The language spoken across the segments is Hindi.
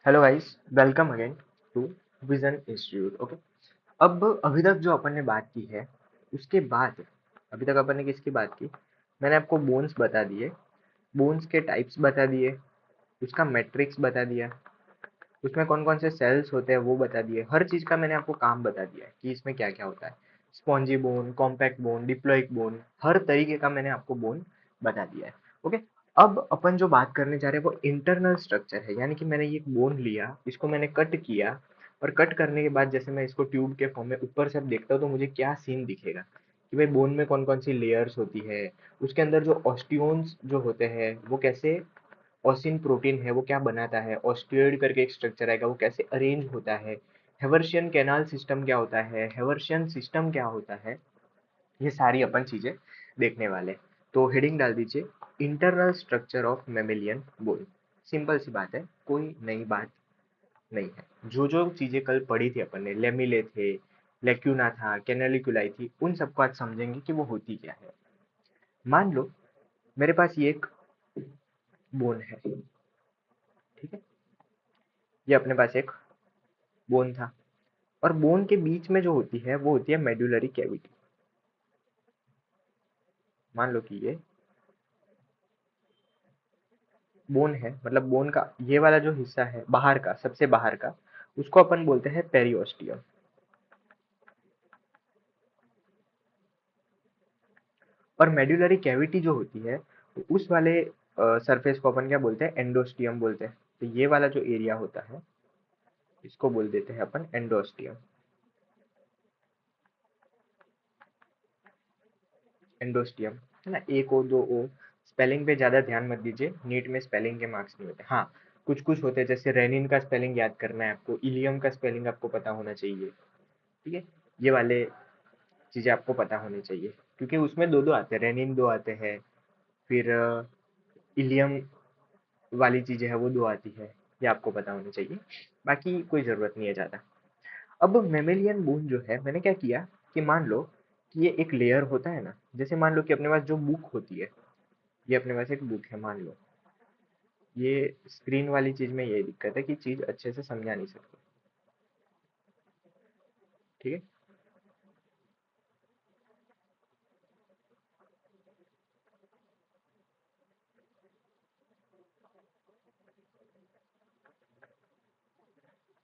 Hello guys, welcome again to vision institute. Okay, अब अभी तक जो अपन ने बात की है उसके बाद अभी तक अपन ने किसकी बात की? मैंने आपको बोन्स बता दिए, बोन्स के टाइप्स बता दिए, उसका मैट्रिक्स बता दिया, उसमें कौन कौन से सेल्स होते हैं वो बता दिए। हर चीज का मैंने आपको काम बता दिया है कि इसमें क्या क्या होता है। Spongy bone, compact bone, diploic bone, हर तरीके का मैंने आपको बोन बता दिया है। ओके, अब अपन जो बात करने जा रहे हैं वो इंटरनल स्ट्रक्चर है, यानी कि मैंने ये बोन लिया, इसको मैंने कट किया, और कट करने के बाद जैसे मैं इसको ट्यूब के फॉर्म में ऊपर से अब देखता हूँ तो मुझे क्या सीन दिखेगा कि भाई बोन में कौन कौन सी लेयर्स होती है, उसके अंदर जो ऑस्टियोन्स जो होते हैं वो कैसे, ऑसिन प्रोटीन है वो क्या बनाता है, ऑस्टियोइड करके एक स्ट्रक्चर आएगा वो कैसे अरेंज होता है, हेवर्शियन कैनाल सिस्टम क्या होता है, हेवर्शियन सिस्टम क्या होता है, ये सारी अपन चीजें देखने वाले हैं। तो हेडिंग डाल दीजिए, internal structure of mammalian bone. Simple सी बात है, कोई नई बात नहीं है। जो जो चीजें कल पढ़ी थी अपन ने, लेमिले थे, लेक्यूना था, कैनालिकुलाई थी, उन सबको आज समझेंगे कि वो होती क्या है। मान लो मेरे पास ये एक बोन है, ठीक है, ये अपने पास एक बोन था, और बोन के बीच में जो होती है वो होती है मेडुलरी कैविटी। मान लो कि ये बोन है, मतलब बोन का ये वाला जो हिस्सा है बाहर का, सबसे बाहर का, उसको अपन बोलते हैं पेरियोस्टियम। और मेडुलरी कैविटी जो होती है उस वाले सरफेस को अपन क्या बोलते हैं? एंडोस्टियम बोलते हैं। तो ये वाला जो एरिया होता है इसको बोल देते हैं अपन एंडोस्टियम। एंडोस्टियम है ना, एक ओ दो ओ, स्पेलिंग पे ज्यादा ध्यान मत दीजिए, नीट में स्पेलिंग के मार्क्स नहीं होते। हाँ, कुछ कुछ होते हैं, जैसे रेनिन का स्पेलिंग याद करना है आपको, इलियम का स्पेलिंग आपको पता होना चाहिए, ठीक है, ये वाले चीजें आपको पता होनी चाहिए, क्योंकि उसमें दो दो आते हैं, रेनिन दो आते हैं, फिर इलियम वाली चीजें है वो दो आती है, ये आपको पता होनी चाहिए, बाकी कोई जरूरत नहीं है ज्यादा। अब मेमेलियन बोन जो है, मैंने क्या किया कि मान लो कि ये एक लेयर होता है ना, जैसे मान लो कि अपने पास जो बुक होती है, ये अपने पास एक बुक है मान लो, ये स्क्रीन वाली चीज में ये दिक्कत है कि चीज अच्छे से समझा नहीं सकते, ठीक है।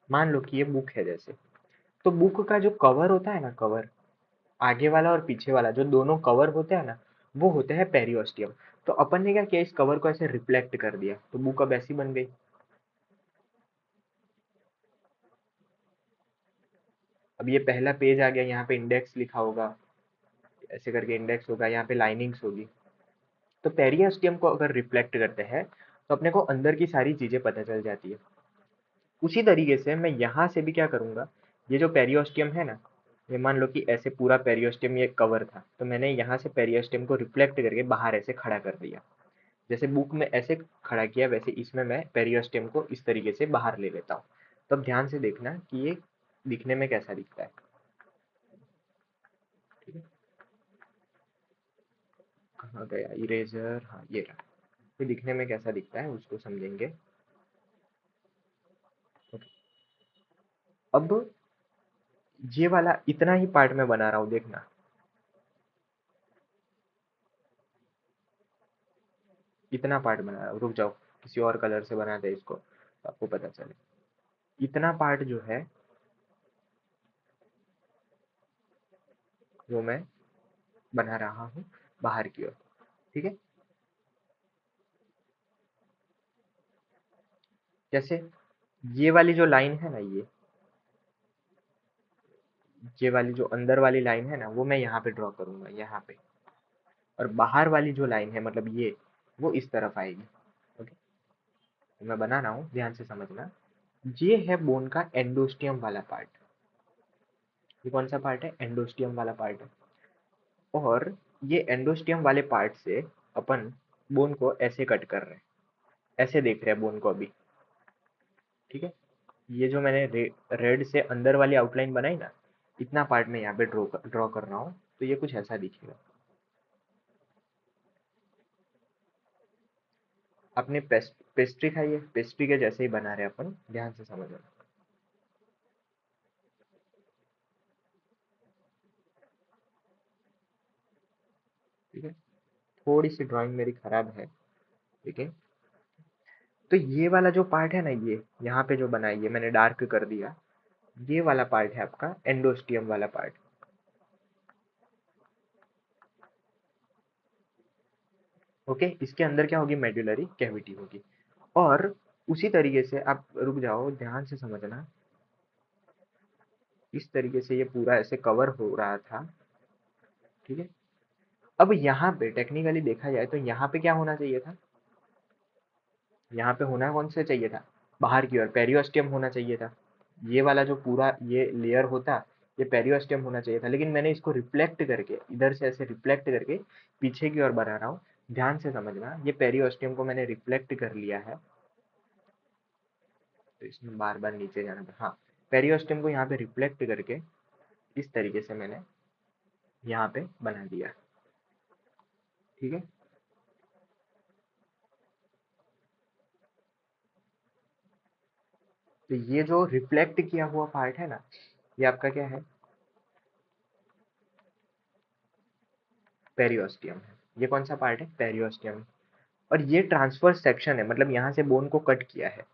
मान लो कि ये बुक है जैसे, तो बुक का जो कवर होता है ना, कवर आगे वाला और पीछे वाला जो दोनों कवर होते हैं ना, वो होते हैं पेरियोस्टियम। तो अपन ने क्या किया, इस कवर को ऐसे रिफ्लेक्ट कर दिया, तो बुक अब ऐसी बन गई। अब ये पहला पेज आ गया, यहाँ पे इंडेक्स लिखा होगा, ऐसे करके इंडेक्स होगा, यहाँ पे लाइनिंग्स होगी। तो पेरियोस्टियम को अगर रिफ्लेक्ट करते हैं तो अपने को अंदर की सारी चीजें पता चल जाती है। उसी तरीके से मैं यहाँ से भी क्या करूंगा, ये जो पेरियोस्टियम है ना, ये मान लो कि ऐसे पूरा पेरियोस्टियम ये कवर था, तो मैंने यहाँ से पेरियोस्टियम को रिफ्लेक्ट करके बाहर ऐसे खड़ा कर दिया। जैसे बुक में ऐसे खड़ा किया, वैसे इसमें मैं पेरियोस्टियम को इस तरीके से बाहर ले लेता हूँ। तब ध्यान से देखना कि ये दिखने में कैसा दिखता है, ठीक है। कहाँ गया इरेजर? हाँ, ये रहा। ये दिखने में कैसा दिखता है उसको समझेंगे। ओके। अब ये वाला इतना ही पार्ट में बना रहा हूँ, देखना, इतना पार्ट बना रहा हूँ। रुक जाओ, किसी और कलर से बना दे इसको तो आपको पता चले। इतना पार्ट जो है वो मैं बना रहा हूँ बाहर की ओर, ठीक है। जैसे ये वाली जो लाइन है ना, ये वाली जो अंदर वाली लाइन है ना, वो मैं यहाँ पे ड्रॉ करूंगा, यहाँ पे। और बाहर वाली जो लाइन है, मतलब ये, वो इस तरफ आएगी। ओके, तो मैं बना रहा हूँ, ध्यान से समझना। ये है बोन का एंडोस्टियम वाला पार्ट। ये कौन सा पार्ट है? एंडोस्टियम वाला पार्ट है। और ये एंडोस्टियम वाले पार्ट से अपन बोन को ऐसे कट कर रहे हैं, ऐसे देख रहे हैं बोन को अभी, ठीक है। ये जो मैंने रेड से अंदर वाली आउटलाइन बनाई ना, इतना पार्ट में यहाँ पे ड्रॉ कर रहा हूँ, तो ये कुछ ऐसा दिखेगा। आपने पेस्ट्री खाई है, पेस्ट्री के जैसे ही बना रहे हैं अपन, ध्यान से समझना। ठीक है, थोड़ी सी ड्राइंग मेरी खराब है, ठीक है। तो ये वाला जो पार्ट है ना, ये यहाँ पे जो बनाई है मैंने डार्क कर दिया, ये वाला पार्ट है आपका एंडोस्टियम वाला पार्ट। ओके, इसके अंदर क्या होगी, मेडुलरी कैविटी होगी। और उसी तरीके से आप रुक जाओ, ध्यान से समझना, इस तरीके से ये पूरा ऐसे कवर हो रहा था, ठीक है। अब यहाँ पे टेक्निकली देखा जाए तो यहाँ पे क्या होना चाहिए था, यहाँ पे होना कौन से चाहिए था, बाहर की ओर पेरियोस्टियम होना चाहिए था। ये वाला जो पूरा ये लेयर होता, ये पेरियोस्टियम होना चाहिए था, लेकिन मैंने इसको रिफ्लेक्ट करके इधर से ऐसे रिफ्लेक्ट करके पीछे की ओर बना रहा हूँ। ध्यान से समझना, ये पेरियोस्टियम को मैंने रिफ्लेक्ट कर लिया है, तो इसमें बार बार नीचे जाना था, हाँ। पेरियोस्टियम को यहाँ पे रिफ्लेक्ट करके इस तरीके से मैंने यहाँ पे बना दिया, ठीक है। तो ये जो रिफ्लेक्ट किया हुआ पार्ट है ना, ये आपका क्या है, पेरियोस्टियम है। ये कौन सा पार्ट है, पेरियोस्टियम। और ये ट्रांसफर सेक्शन है, मतलब यहाँ से बोन को कट किया है,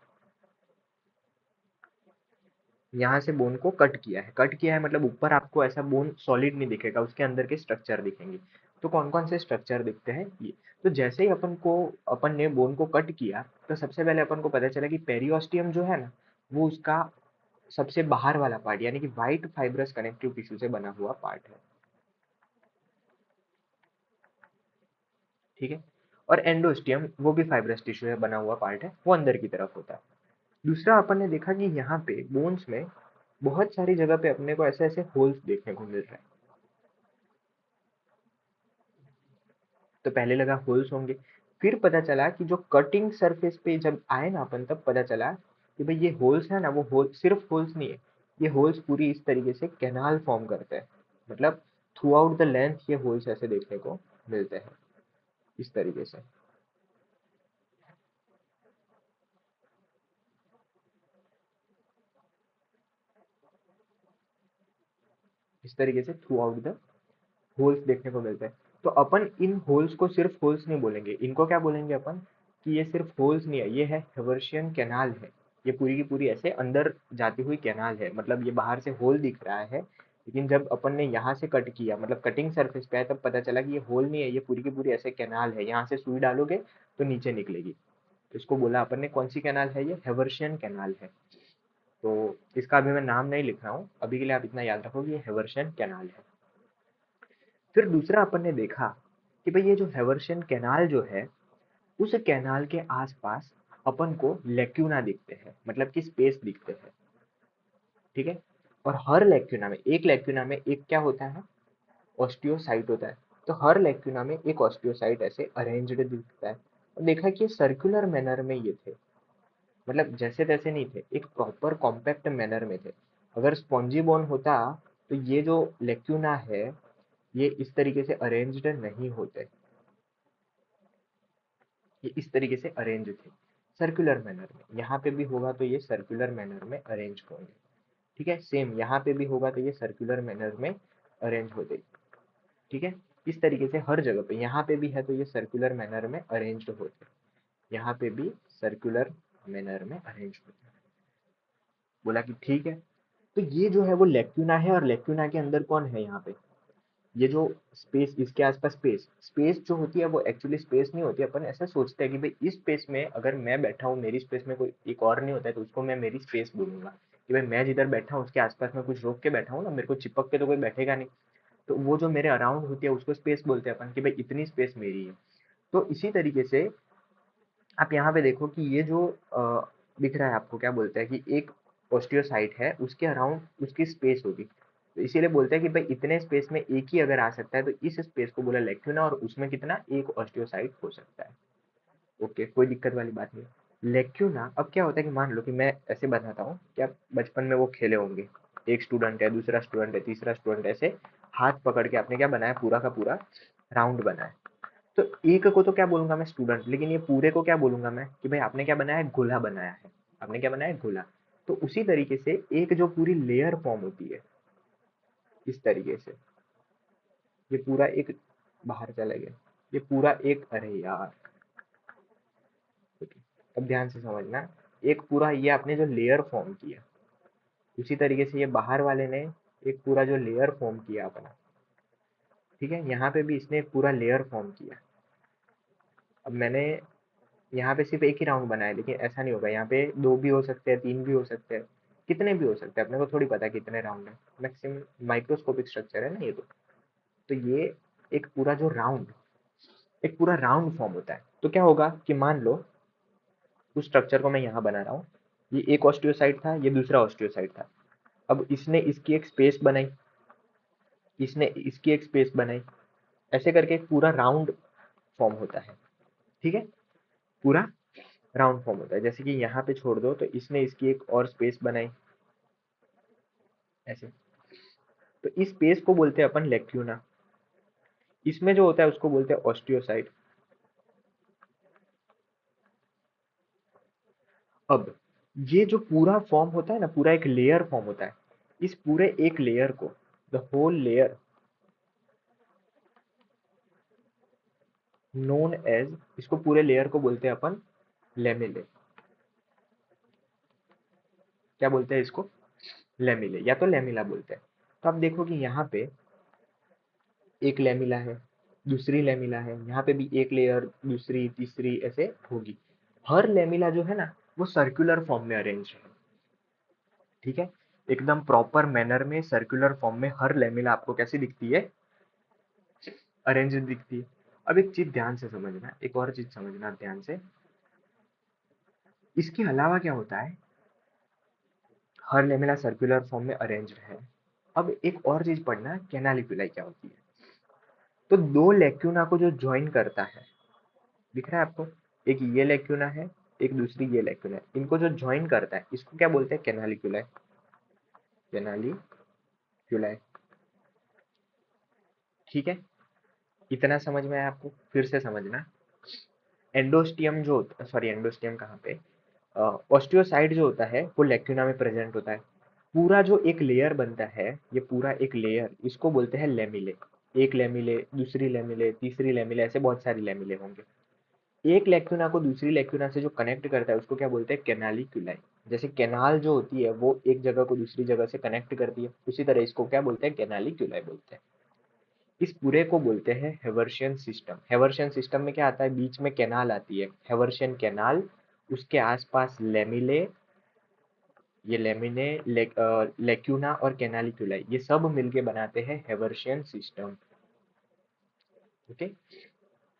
यहाँ से बोन को कट किया है, कट किया है मतलब ऊपर आपको ऐसा बोन सॉलिड नहीं दिखेगा, उसके अंदर के स्ट्रक्चर दिखेंगे। तो कौन कौन से स्ट्रक्चर दिखते हैं ये, तो जैसे ही अपन ने बोन को कट किया, तो सबसे पहले अपन को पता चला कि पेरियोस्टियम जो है ना, वो उसका सबसे बाहर वाला पार्ट, यानी कि व्हाइट फाइब्रस कनेक्टिव टिश्यू से बना हुआ पार्ट है, ठीक है। और एंडोस्टियम वो भी फाइब्रस टिश्यू से बना हुआ पार्ट है, वो अंदर की तरफ होता है। दूसरा अपन ने देखा कि यहाँ पे बोन्स में बहुत सारी जगह पे अपने को ऐसे ऐसे होल्स देखने को मिल रहे हैं। तो पहले लगा होल्स होंगे, फिर पता चला कि जो कटिंग सरफेस पे जब आए ना अपन, तब पता चला कि भाई ये होल्स है ना, वो होल सिर्फ होल्स नहीं है, ये होल्स पूरी इस तरीके से कैनाल फॉर्म करते हैं, मतलब थ्रू आउट द लेंथ ये होल्स ऐसे देखने को मिलते हैं, इस तरीके से। इस तरीके से थ्रू आउट द होल्स देखने को मिलते हैं। तो अपन इन होल्स को सिर्फ होल्स नहीं बोलेंगे, इनको क्या बोलेंगे अपन, कि ये सिर्फ होल्स नहीं है, ये है हेवर्शियन कैनाल है। ये पूरी की पूरी ऐसे अंदर जाती हुई कैनाल है, मतलब ये बाहर से होल दिख रहा है, लेकिन जब अपन ने यहाँ से कट किया, मतलब कटिंग सरफेस पे है, तब पता चला कि ये होल नहीं है, ये पूरी की पूरी ऐसे कैनाल है, यहाँ से सुई डालोगे तो नीचे निकलेगी। तो इसको बोला अपन ने कौन सी कैनाल है, ये हेवर्शियन कैनाल है। तो इसका अभी मैं नाम नहीं लिख रहा हूँ, अभी के लिए आप इतना याद रखो कि ये हेवर्शियन कैनाल है। फिर दूसरा अपन ने देखा कि भाई ये जो हेवर्शियन कैनाल जो है, उस कैनाल के आसपास अपन को लेक्यूना दिखते हैं, मतलब कि स्पेस दिखते हैं, ठीक है। और हर लेक्यूना में, एक लेक्यूना में एक क्या होता है, ऑस्टियोसाइट होता है। तो हर लेक्यूना में एक ऑस्टियोसाइट ऐसे अरेंज्ड दिखता है। और देखा कि सर्कुलर मैनर में ये थे, मतलब जैसे तैसे नहीं थे, एक प्रॉपर कॉम्पैक्ट मैनर में थे। अगर स्पॉन्जी बोन होता तो ये जो लेक्यूना है, ये इस तरीके से अरेंज्ड नहीं होते, ये इस तरीके से अरेंज थे सर्कुलर मैनर में। यहाँ पे भी होगा तो ये सर्कुलर मैनर में अरेंज होंगे, ठीक है। सेम यहाँ पे भी होगा तो ये सर्कुलर मैनर में अरेंज होते, ठीक है। इस तरीके से हर जगह पे, यहाँ पे भी है तो ये सर्कुलर मैनर में अरेंज्ड होते, यहाँ पे भी सर्कुलर मैनर में अरेंज होते। बोला कि ठीक है। तो ये जो है वो लेक्यूना है, और लेक्यूना के अंदर कौन है यहाँ पे, ये जो स्पेस, इसके आसपास स्पेस, स्पेस जो होती है वो एक्चुअली स्पेस नहीं होती। अपन ऐसा सोचते हैं कि भाई इस स्पेस में अगर मैं बैठा हूँ, मेरी स्पेस में कोई एक और नहीं होता है, तो उसको मैं मेरी स्पेस बोलूंगा, कि भाई मैं जिधर बैठा हूँ उसके आसपास में कुछ रोक के बैठा हूँ ना, मेरे को चिपक के तो कोई बैठेगा नहीं। तो वो जो मेरे अराउंड होती है उसको स्पेस बोलते हैं अपन, कि भाई इतनी स्पेस मेरी है। तो इसी तरीके से आप यहाँ पे देखो कि ये जो दिख रहा है आपको, क्या बोलते हैं कि एक ऑस्टियोसाइट है, उसके अराउंड उसकी स्पेस होगी। तो इसीलिए बोलते हैं कि भाई इतने स्पेस में एक ही अगर आ सकता है, तो इस स्पेस को बोला लेक्यूना, और उसमें कितना, एक ऑस्टियोसाइट हो सकता है। ओके, कोई दिक्कत वाली बात नहीं। लेक्यूना, अब क्या होता है कि मान लो कि मैं ऐसे बताता हूँ कि आप बचपन में वो खेले होंगे, एक स्टूडेंट है, दूसरा स्टूडेंट है, तीसरा स्टूडेंट, ऐसे हाथ पकड़ के आपने क्या बनाया, पूरा का पूरा राउंड बनाया। तो एक को तो क्या बोलूंगा मैं, स्टूडेंट, लेकिन ये पूरे को क्या बोलूंगा मैं कि भाई आपने क्या बनाया है, गोला बनाया है। आपने क्या बनाया है, गोला। तो उसी तरीके से एक जो पूरी लेयर फॉर्म होती है इस तरीके से, ये पूरा एक, बाहर चला गया, ये पूरा एक, अरे यार, ठीक है, अब ध्यान से समझना। एक पूरा ये आपने जो लेयर फॉर्म किया, उसी तरीके से ये बाहर वाले ने एक पूरा जो लेयर फॉर्म किया अपना, ठीक है, यहाँ पे भी इसने एक पूरा लेयर फॉर्म किया। अब मैंने यहाँ पे सिर्फ एक ही राउंड बनाया, लेकिन ऐसा नहीं होगा, यहाँ पे दो भी हो सकते हैं, तीन भी हो सकते हैं, कितने भी हो सकते हैं, अपने को थोड़ी पता है कितने राउंड है। मैक्सिमम माइक्रोस्कोपिक स्ट्रक्चर है ना ये तो ये एक पूरा जो राउंड, एक पूरा राउंड फॉर्म होता है। तो क्या होगा कि मान लो उस स्ट्रक्चर को मैं यहाँ बना रहा हूँ, ये एक ऑस्टियोसाइट था, ये दूसरा ऑस्टियोसाइट था। अब इसने इसकी एक स्पेस बनाई, इसने इसकी एक स्पेस बनाई, ऐसे करके एक पूरा राउंड फॉर्म होता है। ठीक है, पूरा राउंड फॉर्म होता है। जैसे कि यहाँ पे छोड़ दो तो इसने इसकी एक और स्पेस बनाई ऐसे, तो इस स्पेस को बोलते हैं अपन लेक्यूना। इसमें जो होता है उसको बोलते हैं ऑस्टियोसाइट। अब ये जो पूरा फॉर्म होता है ना, पूरा एक लेयर फॉर्म होता है, इस पूरे एक लेयर को, the whole layer, known as, इसको पूरे लेयर को बोलते हैं अपन लेमिले। क्या बोलते हैं इसको, लेमिले, या तो लेमिला बोलते हैं। तो आप देखो कि यहाँ पे एक लेमिला है, दूसरी लेमिला है, यहाँ पे भी एक लेयर, दूसरी, तीसरी, ऐसे होगी। हर लेमिला जो है ना वो सर्कुलर फॉर्म में अरेंज है। ठीक है, एकदम प्रॉपर मैनर में सर्कुलर फॉर्म में हर लेमिला आपको कैसी दिखती है, अरेंज दिखती है। अब एक चीज ध्यान से समझना, एक और चीज समझना ध्यान से, इसके अलावा क्या होता है, हर लेमिला सर्कुलर फॉर्म में अरेंज है। अब एक और चीज पढ़ना, कैनालिकुलाई क्या होती है। तो दो लेक्यूना को जो ज्वाइन करता है, दिख रहा है आपको, एक ये लेक्यूना है, एक दूसरी ये लेक्यूना है, इनको जो ज्वाइन करता है इसको क्या बोलते हैं, कैनालिकुलाई। कैनालिकुलाई, ठीक है, इतना समझ में आया आपको, फिर से समझना। एंडोस्टियम जो होता, सॉरी एंडोस्टियम कहाँ पे, ऑस्टियोसाइट जो होता है वो लेक्यूना में प्रेजेंट होता है। पूरा जो एक लेयर बनता है, ये पूरा एक लेयर, इसको बोलते हैं लेमिले। एक लेमिले, दूसरी लेमिले, तीसरी लेमिले, ऐसे बहुत सारी लेमिले होंगे। एक लेक्यूना को दूसरी लेक्यूना से जो कनेक्ट करता है उसको क्या बोलते हैं, कैनालिकुलाई। जैसे कैनाल जो होती है वो एक जगह को दूसरी जगह से कनेक्ट करती है, उसी तरह इसको क्या बोलते हैं, कैनालिकुलाई बोलते हैं। इस पूरे को बोलते हैं हेवर्शियन सिस्टम। हेवर्शियन सिस्टम में क्या आता है, बीच में कैनाल आती है, हेवर्शियन कैनाल, उसके आसपास लेमिले, ये लेमिने, लेक्यूना और कैनालिकुलाई, ये सब मिलके बनाते हैं हेवर्शियन सिस्टम। ओके,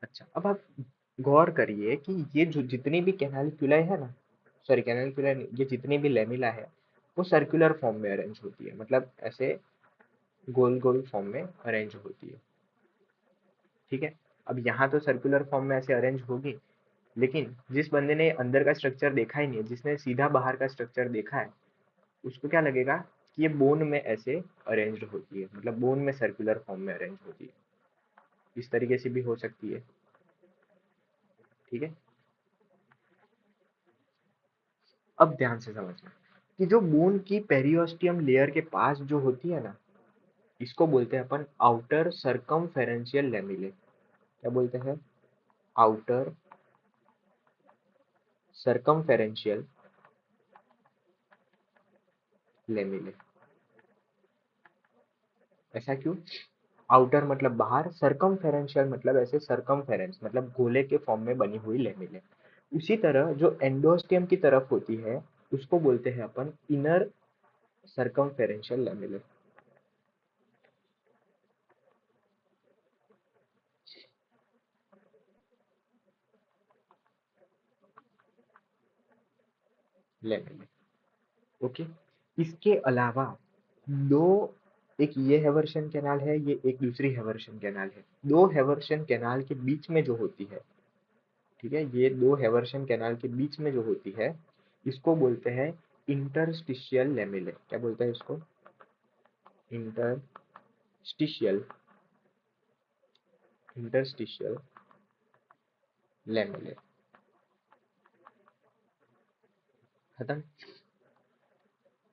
अच्छा, अब आप गौर करिए कि ये जो जितनी भी कैनालिकुलाई है ना, सॉरी कैनालिकुलाई नहीं, ये जितनी भी लेमिला है वो सर्कुलर फॉर्म में अरेंज होती है, मतलब ऐसे गोल गोल फॉर्म में अरेंज होती है। ठीक है, अब यहाँ तो सर्कुलर फॉर्म में ऐसे अरेंज होगी, लेकिन जिस बंदे ने अंदर का स्ट्रक्चर देखा ही नहीं है, जिसने सीधा बाहर का स्ट्रक्चर देखा है, उसको क्या लगेगा कि ये बोन में ऐसे अरेंज होती है, मतलब बोन में सर्कुलर फॉर्म में अरेंज होती है। इस तरीके से भी हो सकती है। ठीक है, अब ध्यान से समझना कि जो बोन की पेरियोस्टियम लेयर के पास जो होती है ना, इसको बोलते हैं अपन आउटर सर्कमफेरेंशियल लेमिले। क्या बोलते हैं, आउटर सर्कमफेरेंशियल लेमिले। ऐसा क्यों, आउटर मतलब बाहर, सर्कमफेरेंशियल मतलब ऐसे, सर्कमफेरेंस मतलब गोले के फॉर्म में बनी हुई लेमिले। उसी तरह जो एंडोस्टियम की तरफ होती है उसको बोलते हैं अपन inner circumferential lamellae. Lamellae, okay. इसके अलावा दो, एक ये हेवर्शन कैनाल है, ये एक दूसरी हेवर्शन कैनाल है। दो हेवर्शन कैनाल के बीच में जो होती है, ठीक है, ये दो हेवर्शन कैनाल के बीच में जो होती है, इसको बोलते हैं इंटरस्टिशियल लेमिले। क्या बोलते हैं इसको, इंटरस्टिशियल, इंटरस्टिशियल लेमेले। खत्म।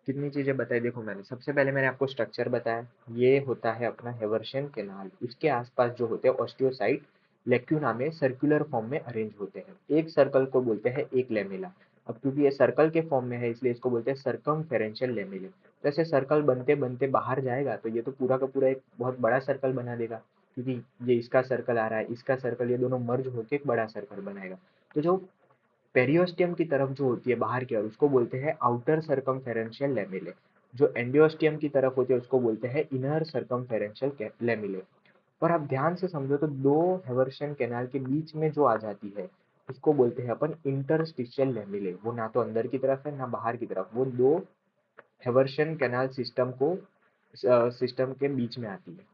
कितनी चीजें बताई देखो मैंने। सबसे पहले मैंने आपको स्ट्रक्चर बताया, ये होता है अपना हेवर्शियन कैनाल। उसके आसपास जो होते हैं ऑस्टियोसाइट लेक्यूना में सर्कुलर फॉर्म में अरेंज होते हैं। एक सर्कल को बोलते हैं एक लेमेला। अब क्योंकि ये सर्कल के फॉर्म में है इसलिए इसको बोलते हैं सर्कमफेरेंशियल लेमेले। जैसे सर्कल बनते बनते बाहर जाएगा तो ये तो पूरा का पूरा एक बहुत बड़ा सर्कल बना देगा, क्योंकि ये इसका सर्कल आ रहा है, इसका सर्कल, ये दोनों मर्ज होकर एक बड़ा सर्कल बनाएगा। तो जो पेरियोस्टियम की तरफ जो होती है बाहर की ओर उसको बोलते हैं आउटर सर्कमफेरेंशियल लेमेले। जो एंडियोस्टियम की तरफ होती है उसको बोलते हैं इनर सर्कमफेरेंशियल लेमेले। और आप ध्यान से समझो तो दो हेवर्शियन कैनाल के बीच में जो आ जाती है उसको बोलते हैं अपन इंटरस्टिशियल लेमेले। वो ना तो अंदर की तरफ है ना बाहर की तरफ, वो दो हेवर्शियन कैनाल सिस्टम के बीच में आती है।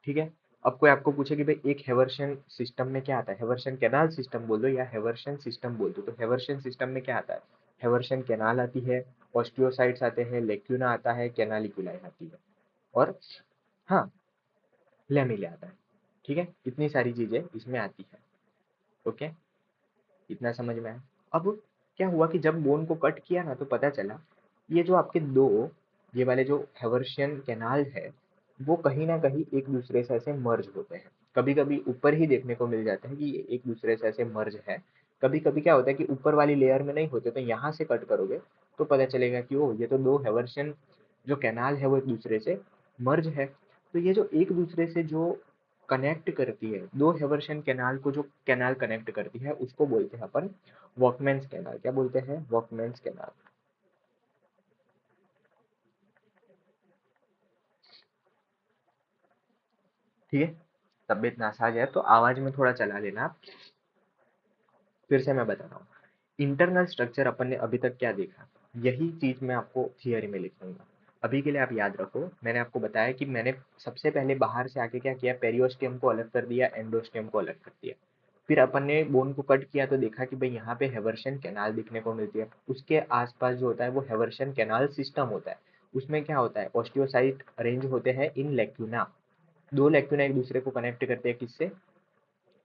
ठीक है। अब कोई आपको पूछे कि भाई एक हेवर्शियन सिस्टम में क्या आता है, हेवर्शियन कैनाल सिस्टम बोल दो या हेवर्शियन सिस्टम बोल दो, तो हेवर्शियन सिस्टम में क्या आता है, हेवर्शियन कैनाल आती है, ऑस्टियोसाइट्स आते हैं, लेक्यूना आता है, कैनालिकुलाई आती है, और हाँ, लेमिले आता है। ठीक है, इतनी सारी चीजें इसमें आती है। ओके, इतना समझ में आया। अब क्या हुआ कि जब बोन को कट किया ना तो पता चला ये जो आपके दो, ये वाले जो हेवर्शियन कैनाल है वो कहीं ना कहीं एक दूसरे से ऐसे मर्ज होते हैं। कभी कभी ऊपर ही देखने को मिल जाता है कि ये एक दूसरे से ऐसे मर्ज है। कभी कभी क्या होता है कि ऊपर वाली लेयर में नहीं होते, तो यहाँ से कट करोगे तो पता चलेगा कि ओ ये तो दो हेवर्शियन जो कैनाल है वो एक दूसरे से मर्ज है। तो ये जो एक दूसरे से जो कनेक्ट करती है, दो हेवर्शियन कैनाल को जो कैनाल कनेक्ट करती है उसको बोलते हैं अपन वर्कमैन्स कैनाल। क्या बोलते हैं, वर्कमैन्स कैनाल। ठीक है, तबीयत नासाज है तो आवाज में थोड़ा चला लेना आप। फिर से मैं बता रहा हूँ, इंटरनल स्ट्रक्चर अपन ने अभी तक क्या देखा, यही चीज मैं आपको थियरी में लिखूंगा। अभी के लिए आप याद रखो, मैंने आपको बताया कि मैंने सबसे पहले बाहर से आके क्या किया, पेरियोस्टियम को अलग कर दिया, एंडोस्टियम को अलग कर दिया। फिर अपन ने बोन को कट किया तो देखा कि भाई यहाँ पे हेवर्शियन कैनाल दिखने को मिलती है। उसके आसपास जो होता है वो हेवर्शियन कैनाल सिस्टम होता है। उसमें क्या होता है, ऑस्टियोसाइट अरेंज होते हैं इन लेक्यूना। दो लेक्यूना एक दूसरे को कनेक्ट करते हैं किससे,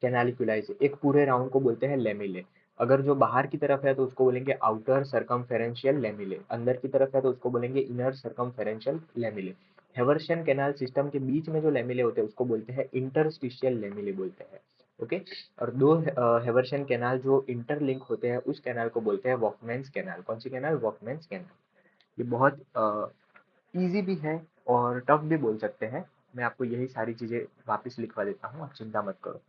कैनालिकुलाई से। एक पूरे राउंड को बोलते हैं लेमिले। अगर जो बाहर की तरफ है तो उसको बोलेंगे आउटर सर्कमफेरेंशियल लेमिले, अंदर की तरफ है तो उसको बोलेंगे inner circumferential lamellae. हेवर्शियन canal system के बीच में जो लेमिले होते हैं उसको बोलते हैं इंटरस्टिशियल लेमिले बोलते हैं। ओके। और दो हेवर्शियन कैनाल जो इंटरलिंक होते हैं उस कैनाल को बोलते हैं वॉकमैन्स कैनाल। कौन सी कैनाल, वॉकमैन्स कैनाल। ये बहुत इजी भी है और टफ भी बोल सकते हैं। मैं आपको यही सारी चीजें वापस लिखवा देता हूँ, आप चिंता मत करो।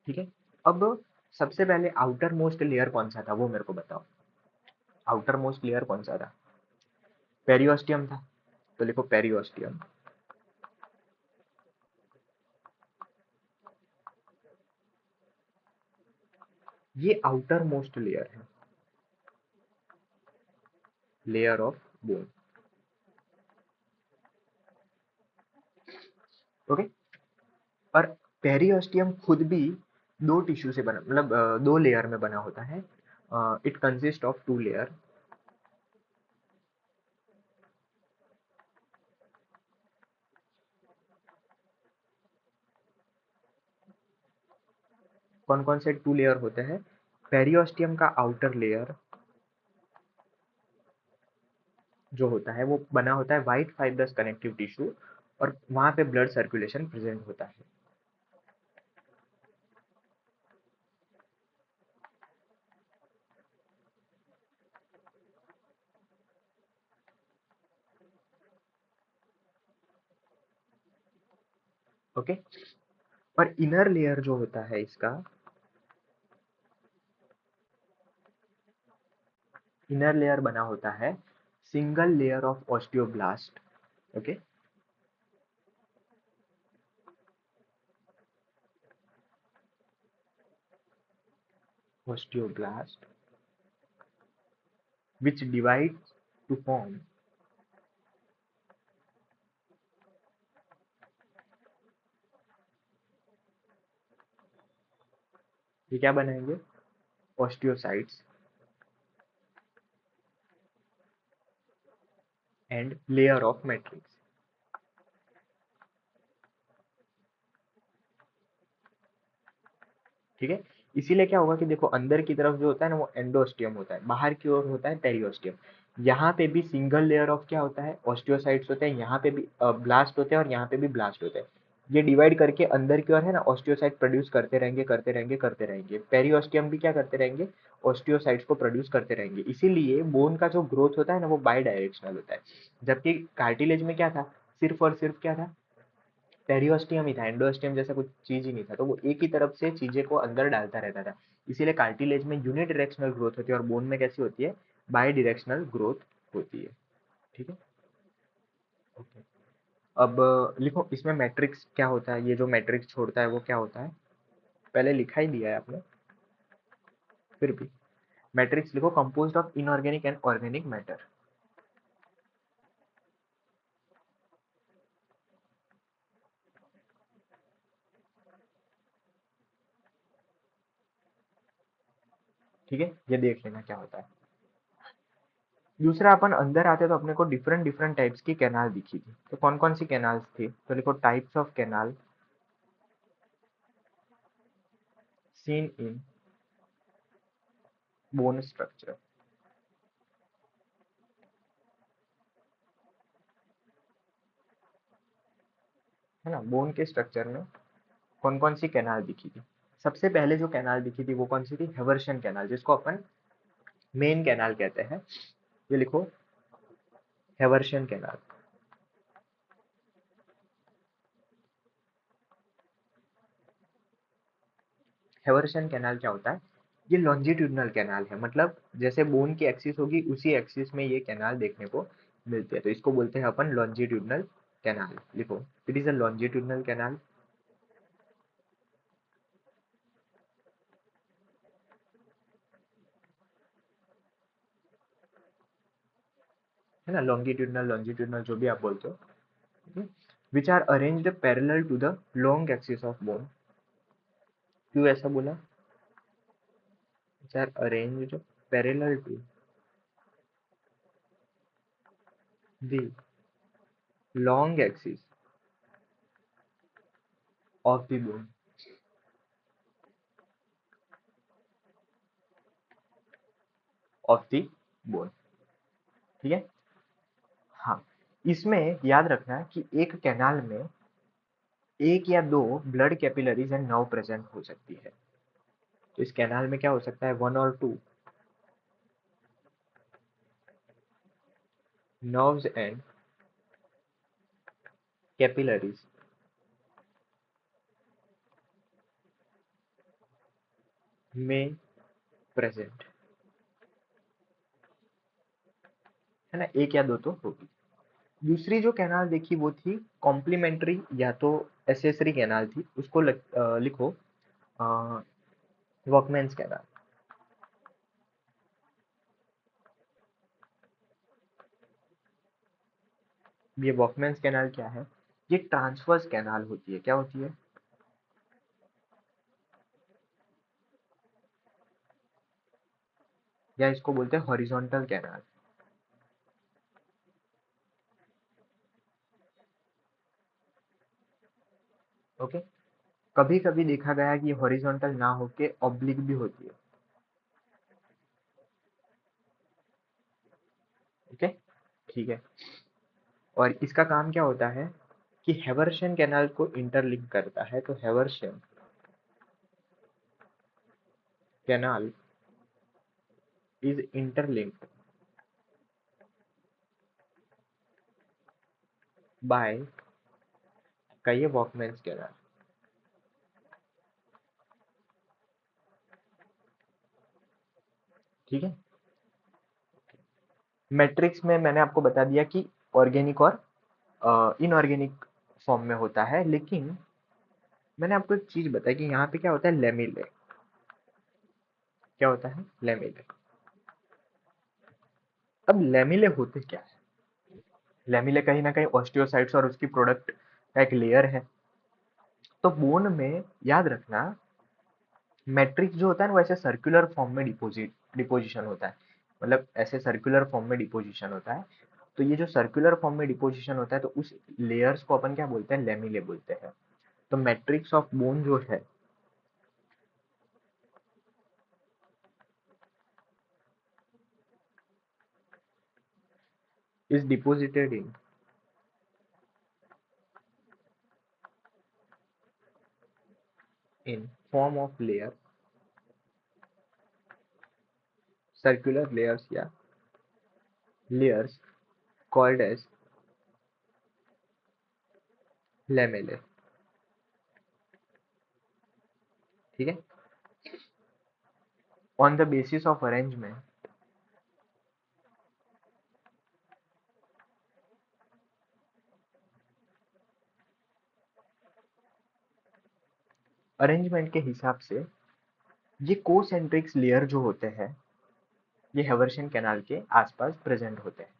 ठीक है। अब सबसे पहले आउटर मोस्ट लेयर कौन सा था वो मेरे को बताओ। आउटर मोस्ट लेयर कौन सा था, पेरियोस्टियम था। तो लिखो पेरियोस्टियम। ये आउटर मोस्ट लेयर है, लेयर ऑफ बोन। ओके। और पेरियोस्टियम खुद भी दो टिश्यू से बना, मतलब दो लेयर में बना होता है। It consist of two layer. कौन कौन से टू लेयर होते हैं, पेरियोस्टियम का आउटर लेयर जो होता है वो बना होता है व्हाइट फाइब्रस कनेक्टिव टिश्यू, और वहां पे ब्लड सर्कुलेशन प्रेजेंट होता है। ओके। और इनर लेयर जो होता है इसका, इनर लेयर बना होता है single layer of osteoblast. Okay. Osteoblast which divides to form, ये क्या बनाएंगे, osteocytes and layer of matrix. ठीक है। इसीलिए क्या होगा कि देखो अंदर की तरफ जो होता है ना वो एंडोस्टियम होता है, बाहर की ओर होता है पेरियोस्टियम। यहाँ पे भी सिंगल लेयर ऑफ क्या होता है, ऑस्टियोसाइट्स होते हैं, यहाँ पे भी ब्लास्ट होते हैं और यहाँ पे भी ब्लास्ट होते हैं। ये डिवाइड करके अंदर की ओर है ना ऑस्टियोसाइट प्रोड्यूस करते रहेंगे करते रहेंगे करते रहेंगे, पेरियोस्टियम भी क्या करते रहेंगे, ऑस्टियोसाइट्स को प्रोड्यूस करते रहेंगे। इसीलिए बोन का जो ग्रोथ होता है ना वो बाई डायरेक्शनल होता है, जबकि कार्टिलेज में क्या था, सिर्फ और सिर्फ क्या था, पेरियोस्टियम ही था, एंडोस्टियम जैसा कुछ चीज ही नहीं था, तो वो एक ही तरफ से चीजें को अंदर डालता रहता था। इसीलिए कार्टिलेज में यूनिडायरेक्शनल ग्रोथ होती है और बोन में कैसी होती है, बाई डायरेक्शनल ग्रोथ होती है। ठीक है, ओके। अब लिखो इसमें मैट्रिक्स क्या होता है, ये जो मैट्रिक्स छोड़ता है वो क्या होता है, पहले लिखा ही दिया है आपने, फिर भी मैट्रिक्स लिखो, composed of inorganic and organic matter. ठीक है, ये देख लेना क्या होता है। दूसरा अपन अंदर आते तो अपने को डिफरेंट डिफरेंट टाइप्स की कैनाल दिखी थी, तो कौन कौन सी कैनाल्स थी, तो लिखो types of canal seen in bone structure, है ना, बोन के स्ट्रक्चर में कौन कौन सी कैनाल दिखी थी। सबसे पहले जो कैनाल दिखी थी वो कौन सी थी, हेवर्शन कैनाल, जिसको अपन मेन कैनाल कहते हैं। ये लिखो हेवर्शन कैनाल। हेवर्शन कैनाल क्या होता है, ये लॉन्जिट्यूडनल कैनाल है, मतलब जैसे बोन की एक्सिस होगी उसी एक्सिस में ये कैनाल देखने को मिलते हैं, तो इसको बोलते हैं अपन लॉन्जिट्यूडनल कैनाल। लिखो it is a longitudinal canal, है ना, लॉन्गिट्यूडनल लॉन्जिट्यूडनल जो भी आप बोलते हो, which are arranged parallel to the long axis of bone. क्यों ऐसा बोला, which are arranged parallel to the long axis of the bone, of the bone. ठीक है, हाँ, इसमें याद रखना कि एक कैनाल में एक या दो blood capillaries and nerve present हो सकती है, तो इस कैनाल में क्या हो सकता है, वन और टू नर्व्स एंड कैपिलरीज में प्रेजेंट, है ना, एक या दो तो होगी। दूसरी जो कैनाल देखी वो थी कॉम्प्लीमेंट्री या तो एसेसरी कैनाल थी, उसको लिखो वर्कमैन्स कैनाल। ये वर्कमैन्स कैनाल क्या है, ये ट्रांसवर्स कैनाल होती है, क्या होती है, या इसको बोलते हैं हॉरिजॉन्टल कैनाल। ओके, कभी कभी देखा गया है कि हॉरिजॉन्टल ना होके ऑब्लिक भी होती है। ओके, ठीक है, और इसका काम क्या होता है कि हेवर्शन कैनाल को इंटरलिंक करता है, तो हेवर्शन कैनाल इज इंटरलिंक्ड बाय कहिए वॉकमैन्स कैनाल। ठीक है, मैट्रिक्स में मैंने आपको बता दिया कि ऑर्गेनिक और इनऑर्गेनिक फॉर्म में होता है, लेकिन मैंने आपको एक चीज बताई कि यहाँ पे क्या होता है, लेमिले, क्या होता है, लेमिले। अब लेमिले होते क्या है, लेमिले कहीं ना कहीं ऑस्टियोसाइट्स और उसकी प्रोडक्ट का एक लेयर है। तो बोन में याद रखना मैट्रिक्स जो होता है ना वो ऐसे सर्कुलर फॉर्म में डिपोजिशन होता है, मतलब ऐसे सर्कुलर फॉर्म में डिपोजिशन होता है। तो ये जो सर्कुलर फॉर्म में डिपोजिशन होता है तो उस लेयर्स को अपन क्या बोलते हैं, लेमिले बोलते हैं। तो मैट्रिक्स ऑफ बोन जो है is deposited in form of layer, circular layers या layers called as lamellae. ठीक है. On the basis of arrangement, arrangement के हिसाब से ये कोसेंट्रिक्स लेयर जो होते हैं ये हेवर्शियन कैनाल के आसपास प्रेजेंट होते हैं.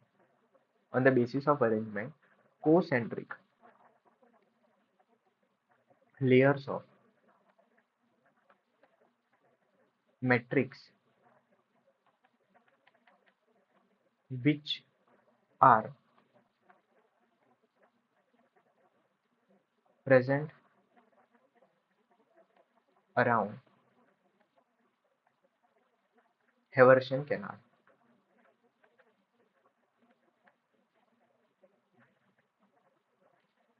On the basis of arrangement, concentric layers of matrix which are present around Haversian canal.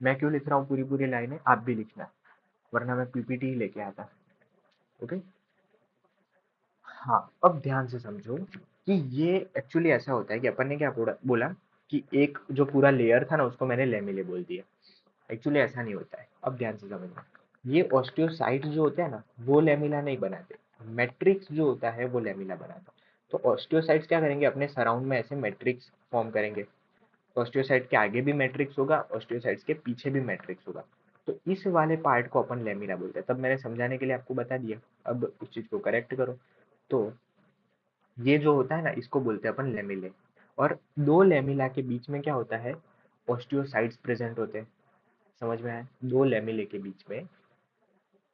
मैं क्यों लिख रहा हूँ पूरी पूरी लाइनें, आप भी लिखना, वरना मैं पीपीटी ही लेके आता. ओके. हाँ, अब ध्यान से समझो कि ये एक्चुअली ऐसा होता है कि अपन ने क्या बोला कि एक जो पूरा लेयर था ना उसको मैंने लेमिले बोल दिया. एक्चुअली ऐसा नहीं होता है. अब ध्यान से समझना, ये ऑस्टियोसाइट जो होते हैं ना वो लेमिला नहीं बनाते, मैट्रिक्स जो होता है वो लेमिला बनाता है. तो ऑस्टियोसाइट्स क्या करेंगे, अपने सराउंड में ऐसे मैट्रिक्स फॉर्म करेंगे. ऑस्टियोसाइट के आगे भी मैट्रिक्स होगा, ऑस्टियोसाइट्स के पीछे भी मैट्रिक्स होगा. तो इस वाले पार्ट को अपन लेमिला बोलते हैं. तब मैंने समझाने के लिए आपको बता दिया. अब उस चीज को करेक्ट करो. तो ये जो होता है ना इसको बोलते हैं अपन लेमिले. और दो लेमिला के बीच में क्या होता है, ऑस्टियोसाइट्स प्रेजेंट होते हैं. समझ में आया, दो लेमिले के बीच में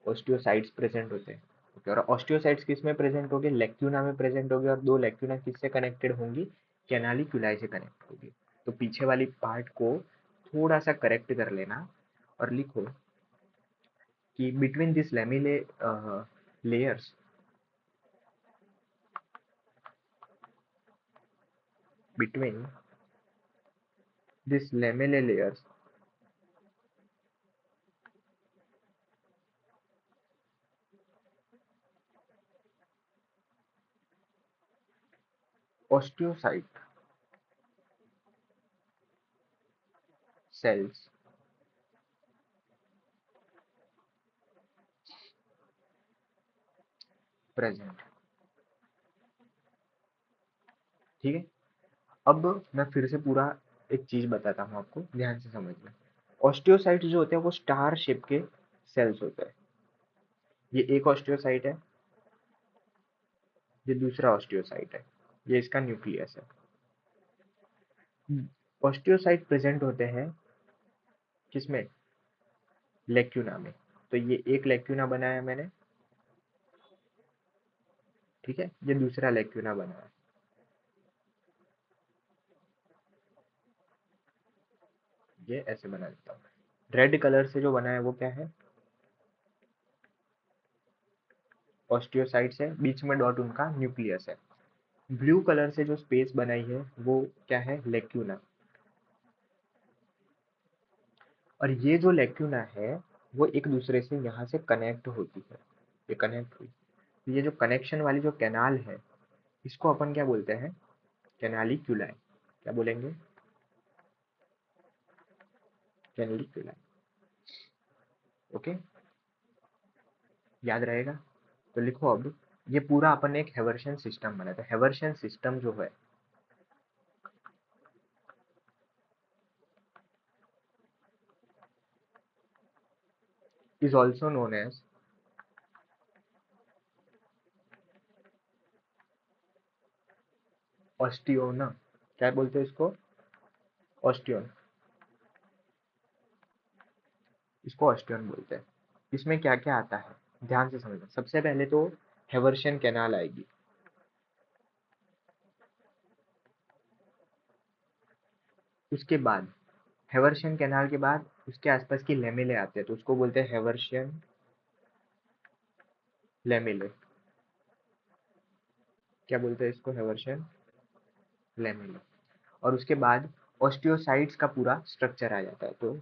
ऑस्टियोसाइट्स प्रेजेंट होते हैं. ओके. और ऑस्टियोसाइट्स किस में प्रेजेंट होंगे, लेक्यूना में प्रेजेंट होंगे. और दो लेक्यूना किससे कनेक्टेड होंगी, कैनालिक्यूलाई से कनेक्ट होगी. तो पीछे वाली पार्ट को थोड़ा सा करेक्ट कर लेना और लिखो कि between this lamellae layers, between this lamellae layers osteocyte cells present. ठीक है. अब मैं फिर से पूरा एक चीज बताता हूँ आपको, ध्यान से समझना. ऑस्टियोसाइट जो होते हैं वो स्टार शेप के सेल्स होते हैं. ये एक ऑस्टियोसाइट है, ये दूसरा ऑस्टियोसाइट है, ये इसका न्यूक्लियस है. ऑस्टियोसाइट प्रेजेंट होते हैं किसमें, लेक्यूना में. तो ये एक लेक्यूना बनाया मैंने. ठीक है. ये दूसरा लेक्यूना बनाया. ये ऐसे बना देता हूँ. रेड कलर से जो बना है वो क्या है, ऑस्टियोसाइट्स है, बीच में डॉट उनका न्यूक्लियस है. ब्लू कलर से जो स्पेस बनाई है वो क्या है, लेक्यूना. और ये जो लेक्यूना है वो एक दूसरे से यहाँ से कनेक्ट होती है. ये कनेक्ट हुई. तो ये जो कनेक्शन वाली जो कैनाल है इसको अपन क्या बोलते हैं, कैनालिक्यूलाई. क्या बोलेंगे, कैनालिक्यूलाई. ओके. याद रहेगा. तो लिखो अब, ये पूरा अपन ने एक हेवर्शियन सिस्टम बनाया था. हेवर्शियन सिस्टम जो है इज ऑल्सो नोन एज ऑस्टियोना. क्या बोलते हैं इसको, ऑस्टियोन. इसको ऑस्टियोन बोलते हैं. इसमें क्या क्या आता है ध्यान से समझना. सबसे पहले तो हेवर्शियन कैनाल आएगी. उसके बाद हेवर्शियन कैनाल के बाद उसके आसपास की लेमिले आते हैं तो उसको बोलते हैं हेवर्शियन लेमिले. क्या बोलते हैं इसको, हेवर्शियन लेमिले. और उसके बाद ऑस्टियोसाइट्स का पूरा स्ट्रक्चर आ जाता है। तो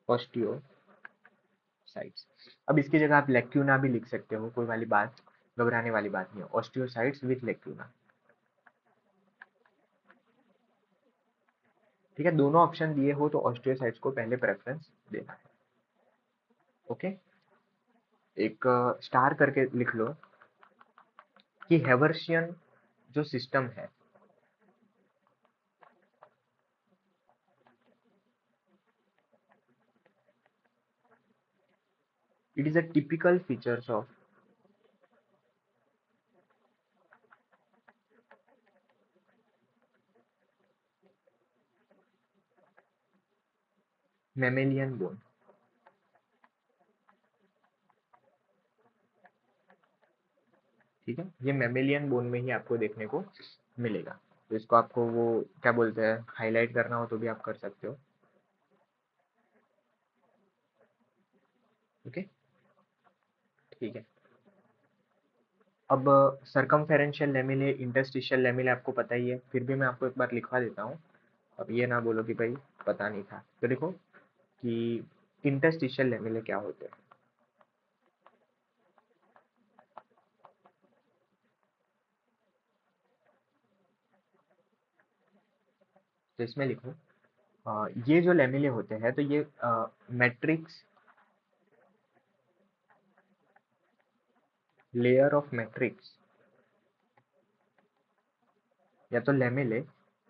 ऑस्टियोसाइट्स। अब इसकी जगह आप लेक्यूना भी लिख सकते हो, कोई वाली बात, घबराने वाली बात नहीं है। Osteocytes with lacuna. ठीक है, दोनों ऑप्शन दिए हो तो ऑस्टियोसाइट्स को पहले प्रेफरेंस देना है। ओके, एक स्टार करके लिख लो कि हेवर्शियन जो सिस्टम है, it is a typical features of mammalian bone. ठीक है, ये मैमेलियन बोन में ही आपको देखने को मिलेगा। तो इसको आपको वो क्या बोलते हैं, हाईलाइट करना हो तो भी आप कर सकते हो। ओके, ठीक है। अब सरकमफेरेंशियल लेमिले, इंटरस्टिशियल लेमिले आपको पता ही है, फिर भी मैं आपको एक बार लिखवा देता हूँ। अब ये ना बोलो कि भाई पता नहीं था। तो देखो कि इंटरस्टिशियल लेमिले क्या होते हैं। तो इसमें लिखो ये जो लेमिले होते हैं, तो ये मैट्रिक्स, लेयर ऑफ मैट्रिक्स या तो lamellae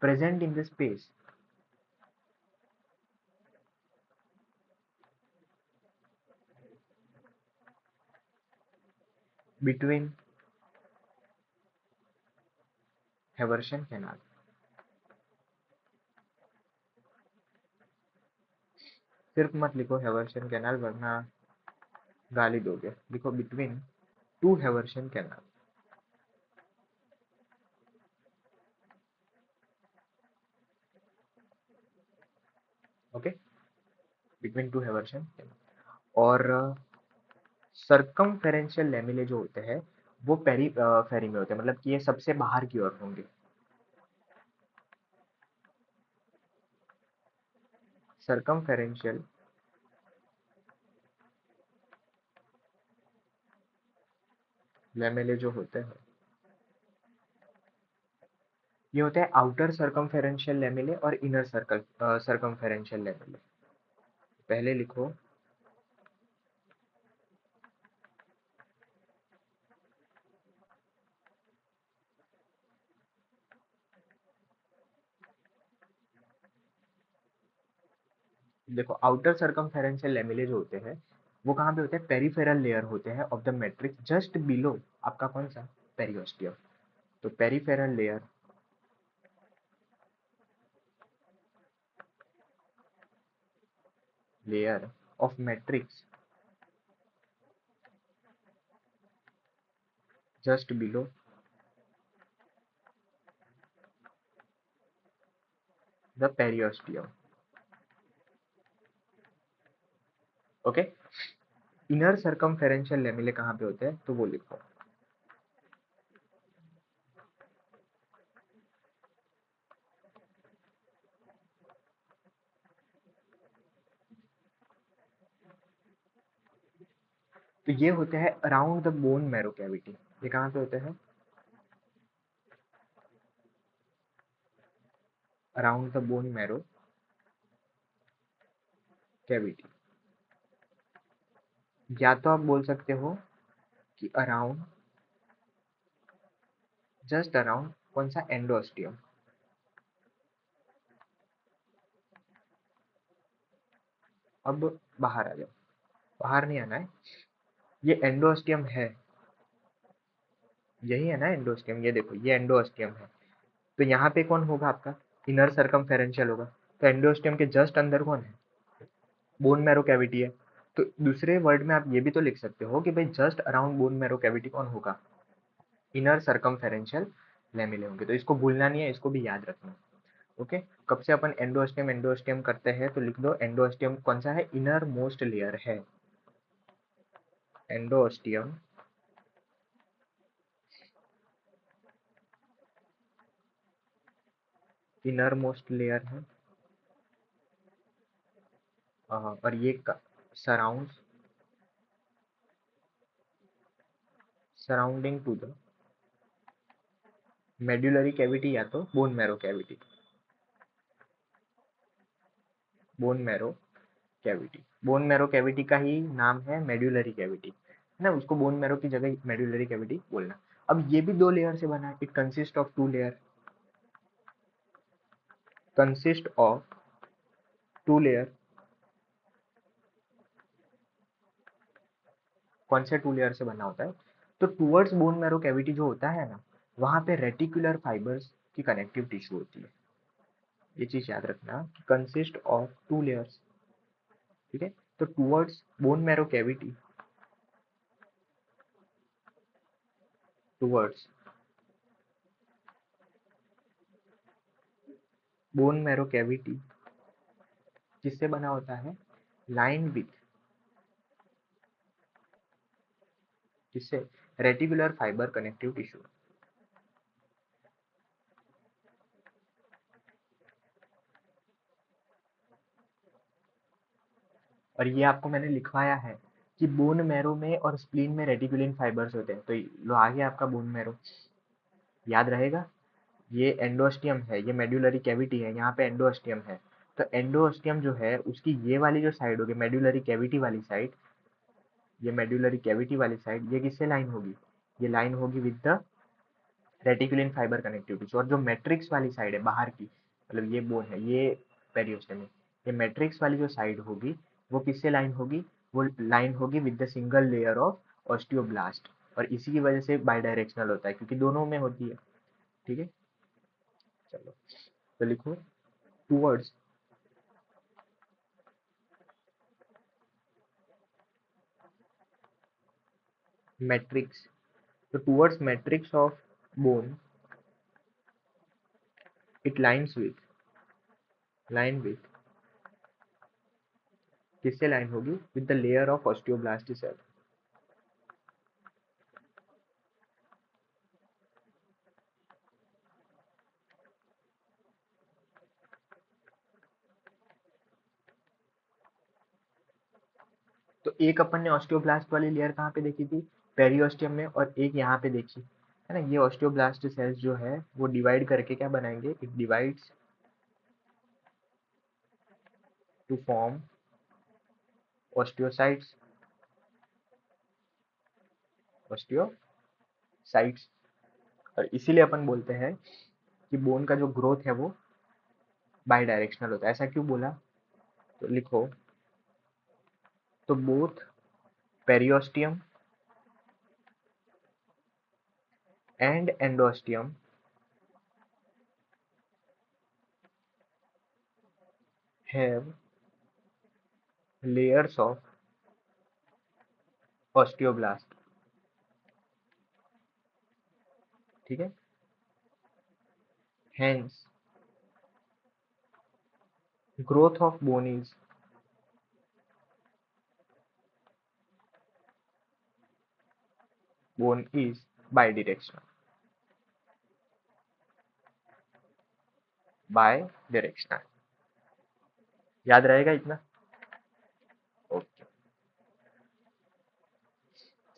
present in the space between Haversian canal. सिर्फ मत लिखो हेवर्शन कैनाल, वरना गाली दोगे। लिखो between two Haversian canal. Okay, between two Haversian canal. और सर्कमफेरेंशियल लेमिले जो होते हैं वो पेरी फेरी में होते हैं, मतलब कि ये सबसे बाहर की ओर होंगे। सर्कमफेरेंशियल लेमिले जो होते हैं, ये होते हैं आउटर सर्कमफेरेंशियल लेमिले और इनर सर्कल सर्कमफेरेंशियल लेमिले। पहले लिखो देखो आउटर सर्कमफेरेंशियल लेमिले जो होते हैं वो कहाँ पे होते हैं, पेरिफेरल लेयर होते हैं of the matrix just below आपका कौन सा, पेरियोस्टियम। तो peripheral layer of matrix just below the periosteum. Okay, inner circumferential lamellae कहाँ पे होते हैं तो वो लिखो। तो ये होते हैं around the bone marrow cavity. ये कहाँ पे होते हैं, around the bone marrow cavity. या तो आप बोल सकते हो कि अराउंड, जस्ट अराउंड कौन सा, एंडोस्टियम। अब बाहर आ जाओ, बाहर नहीं आना है, ये एंडोस्टियम है, यही है ना एंडोस्टियम, ये देखो ये एंडोस्टियम है। तो यहाँ पे कौन होगा आपका, इनर सर्कमफेरेंशियल होगा। तो एंडोस्टियम के जस्ट अंदर कौन है, बोन मैरो कैविटी है। तो दूसरे वर्ड में आप ये भी तो लिख सकते हो कि भाई just around bone marrow cavity कौन होगा, इनर सर्कमफेरेंशियल लेमिले होंगे। तो इसको भूलना नहीं है, इसको भी याद रखना। ओके, कब से अपन एंडोस्टियम एंडोस्टियम करते हैं, तो लिख दो एंडोस्टियम कौन सा है, इनर मोस्ट लेयर है। एंडोस्टियम इनर मोस्ट लेयर है, और ये surrounds surrounding to the medullary cavity या तो bone marrow cavity. Bone marrow cavity, bone marrow cavity का ही नाम है मेड्यूलरी कैविटी, है ना, उसको बोन मैरो की जगह मेड्यूलरी कैविटी बोलना। अब ये भी दो लेयर से बना है, it consist of two layer, consist of two layer. कौन से टू लेयर से बना होता है? तो टूवर्ड्स बोन मैरो कैविटी जो होता है ना, वहां पे रेटिकुलर फाइबर्स की कनेक्टिव टिश्यू होती है। ये चीज याद रखना कि कंसिस्ट ऑफ टू लेयर्स, ठीक है। तो towards bone marrow cavity, towards bone marrow cavity किससे बना होता है? लाइन विथ, किससे? Reticular fibre connective tissue. और ये आपको मैंने लिखवाया है कि बोन मैरो में और स्प्लीन में रेटिकुलिन फाइबर्स होते हैं। तो लो आ गया आपका बोन मैरो, याद रहेगा। ये एंडोस्टियम है, ये मेड्यूलरी कैविटी है, यहाँ पे एंडोस्टियम है। तो एंडोस्टियम जो है उसकी ये वाली जो साइड होगी मेड्यूलरी कैविटी वाली साइड, ये मेड्यूलरी कैविटी वाली साइड, ये किससे लाइन होगी? ये लाइन होगी with the reticulin fibre connectivity. और जो मैट्रिक्स वाली साइड है बाहर की, मतलब ये बोन है, ये पेरियोस्टम है, ये मैट्रिक्स वाली जो साइड होगी वो किससे लाइन होगी? वो लाइन होगी with the single layer of osteoblast. और इसी की वजह से बाइडायरेक्शनल होता है, क्योंकि दोनों में होती है, ठीक है। चलो तो लिखो टूवर्ड्स मैट्रिक्स। तो towards matrix of bone it line with किससे लाइन होगी? With the layer of osteoblast cell. तो एक अपन ने ऑस्टियोब्लास्ट वाली लेयर कहाँ पे देखी थी? पेरियोस्टियम में। और एक यहाँ पे देखी है ना, ये ऑस्टियोब्लास्ट सेल्स जो है वो डिवाइड करके क्या बनाएंगे? It divides to form osteocytes, osteocytes. और इसीलिए अपन बोलते हैं कि बोन का जो ग्रोथ है वो बाई डायरेक्शनल होता है। ऐसा क्यों बोला? तो लिखो, तो both periosteum and endosteum have layers of osteoblast, ठीक है। Hence growth of bone is bidirectional, bidirectional। याद रहेगा इतना? ओके।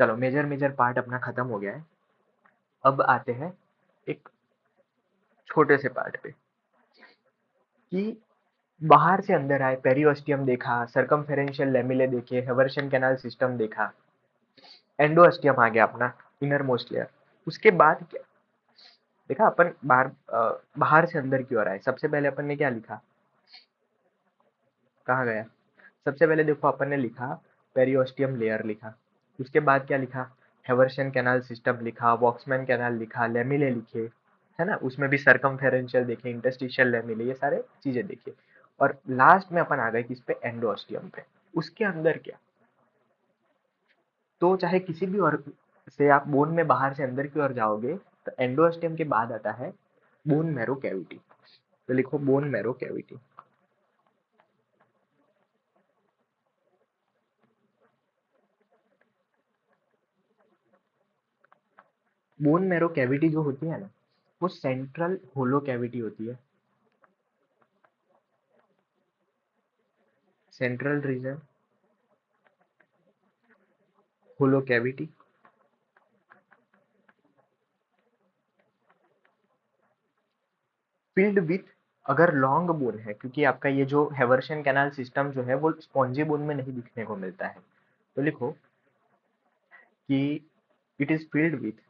चलो मेजर मेजर पार्ट अपना खत्म हो गया है। अब आते हैं एक छोटे से पार्ट पे कि बाहर से अंदर आए। पेरियोस्टियम देखा, सर्कमफेरेंशियल लेमिले देखे, हेवर्शन कैनाल सिस्टम देखा, एंडोस्टियम आ गया अपना इनर मोस्ट लेयर। उसके बाद क्या देखा अपन? बाहर से अंदर की ओर आए। सबसे पहले अपन ने क्या लिखा? कहाँ गया? सबसे पहले देखो अपन ने लिखा पेरियोस्टियम लेयर लिखा। उसके बाद क्या लिखा? हेवर्शन कैनाल सिस्टम लिखा, वॉक्समैन कैनाल लिखा, लेमिले लिखे, है ना। उसमें भी सर्कमफेरेंशियल देखे, इंटरस्टिशियल लेमिले, ये सारे चीजें देखी। और लास्ट में अपन आ गए किस पे? एंडोस्टियम पे। उसके अंदर क्या? तो चाहे किसी भी और से आप बोन में बाहर से अंदर की ओर जाओगे, तो एंडोस्टियम के बाद आता है बोन मैरो कैविटी। तो लिखो bone marrow cavity. Bone marrow cavity जो होती है ना, वो सेंट्रल होलो कैविटी होती है। Central region, hollow cavity, filled with, अगर लॉन्ग बोन है, क्योंकि आपका ये जो हेवर्शन कैनाल सिस्टम जो है वो स्पॉन्जी बोन में नहीं दिखने को मिलता है, तो लिखो कि it is filled with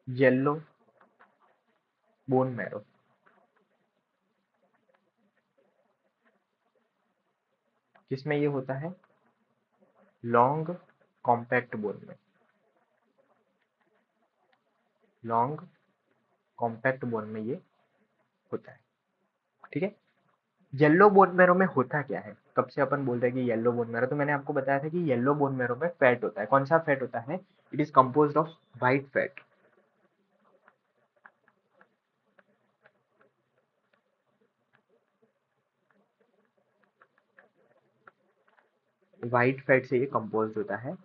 yellow bone marrow. किसमें ये होता है? लॉन्ग कॉम्पैक्ट बोन में, लॉन्ग कॉम्पैक्ट बोन में ये होता है। ठीक है। येलो बोन मैरो में होता क्या है? कब से अपन बोल रहे हैं कि येलो बोन मैरो, तो मैंने आपको बताया था कि येलो बोन मैरो में फैट होता है। कौन सा फैट होता है? It is composed of white fat. White fat से ये कंपोज्ड होता है।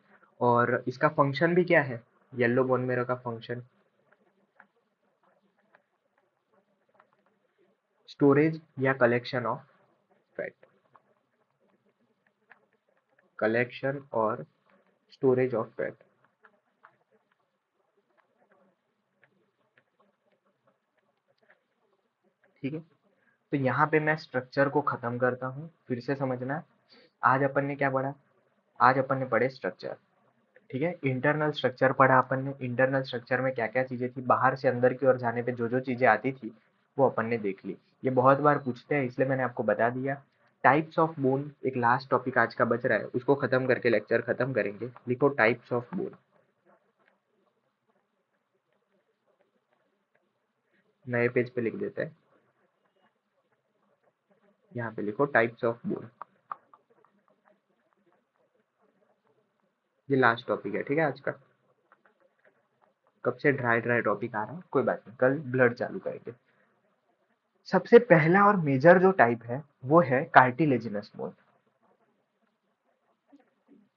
और इसका फंक्शन भी क्या है? येलो बोन मैरो का फंक्शन स्टोरेज या कलेक्शन ऑफ फैट, कलेक्शन और स्टोरेज ऑफ फैट। ठीक है। तो यहाँ पे मैं स्ट्रक्चर को खत्म करता हूँ, फिर से समझना। आज अपन ने क्या पढ़ा? आज अपन ने पढ़े स्ट्रक्चर। ठीक है। इंटरनल स्ट्रक्चर पढ़ा अपन ने। इंटरनल स्ट्रक्चर में क्या क्या चीजें थी, बाहर से अंदर की ओर जाने पे जो जो चीजें आती थी वो अपन ने देख ली। ये बहुत बार पूछते हैं, इसलिए मैंने आपको बता दिया। टाइप्स ऑफ बोन एक लास्ट टॉपिक आज का बच रहा है, उसको खत्म करके लेक्चर खत्म करेंगे। लिखो टाइप्स ऑफ बोन, नए पेज पे लिख देते हैं। यहाँ पे लिखो टाइप्स ऑफ बोन। ये लास्ट टॉपिक है, ठीक है आज का। कब से ड्राई ड्राई टॉपिक आ रहा है, कोई बात नहीं, कल ब्लड चालू करेंगे। सबसे पहला और मेजर जो टाइप है वो है कार्टिलेजिनस बोन।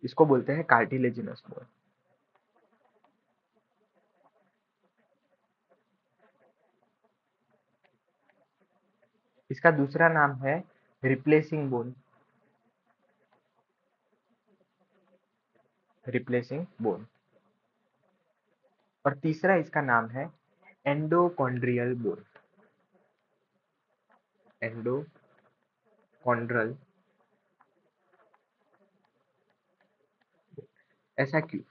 इसको बोलते हैं कार्टिलेजिनस बोन। इसका दूसरा नाम है रिप्लेसिंग बोन, रिप्लेसिंग बोन। और तीसरा इसका नाम है एंडोकॉन्ड्रियल बोन, एंडोकॉन्ड्रल। ऐसा क्यों?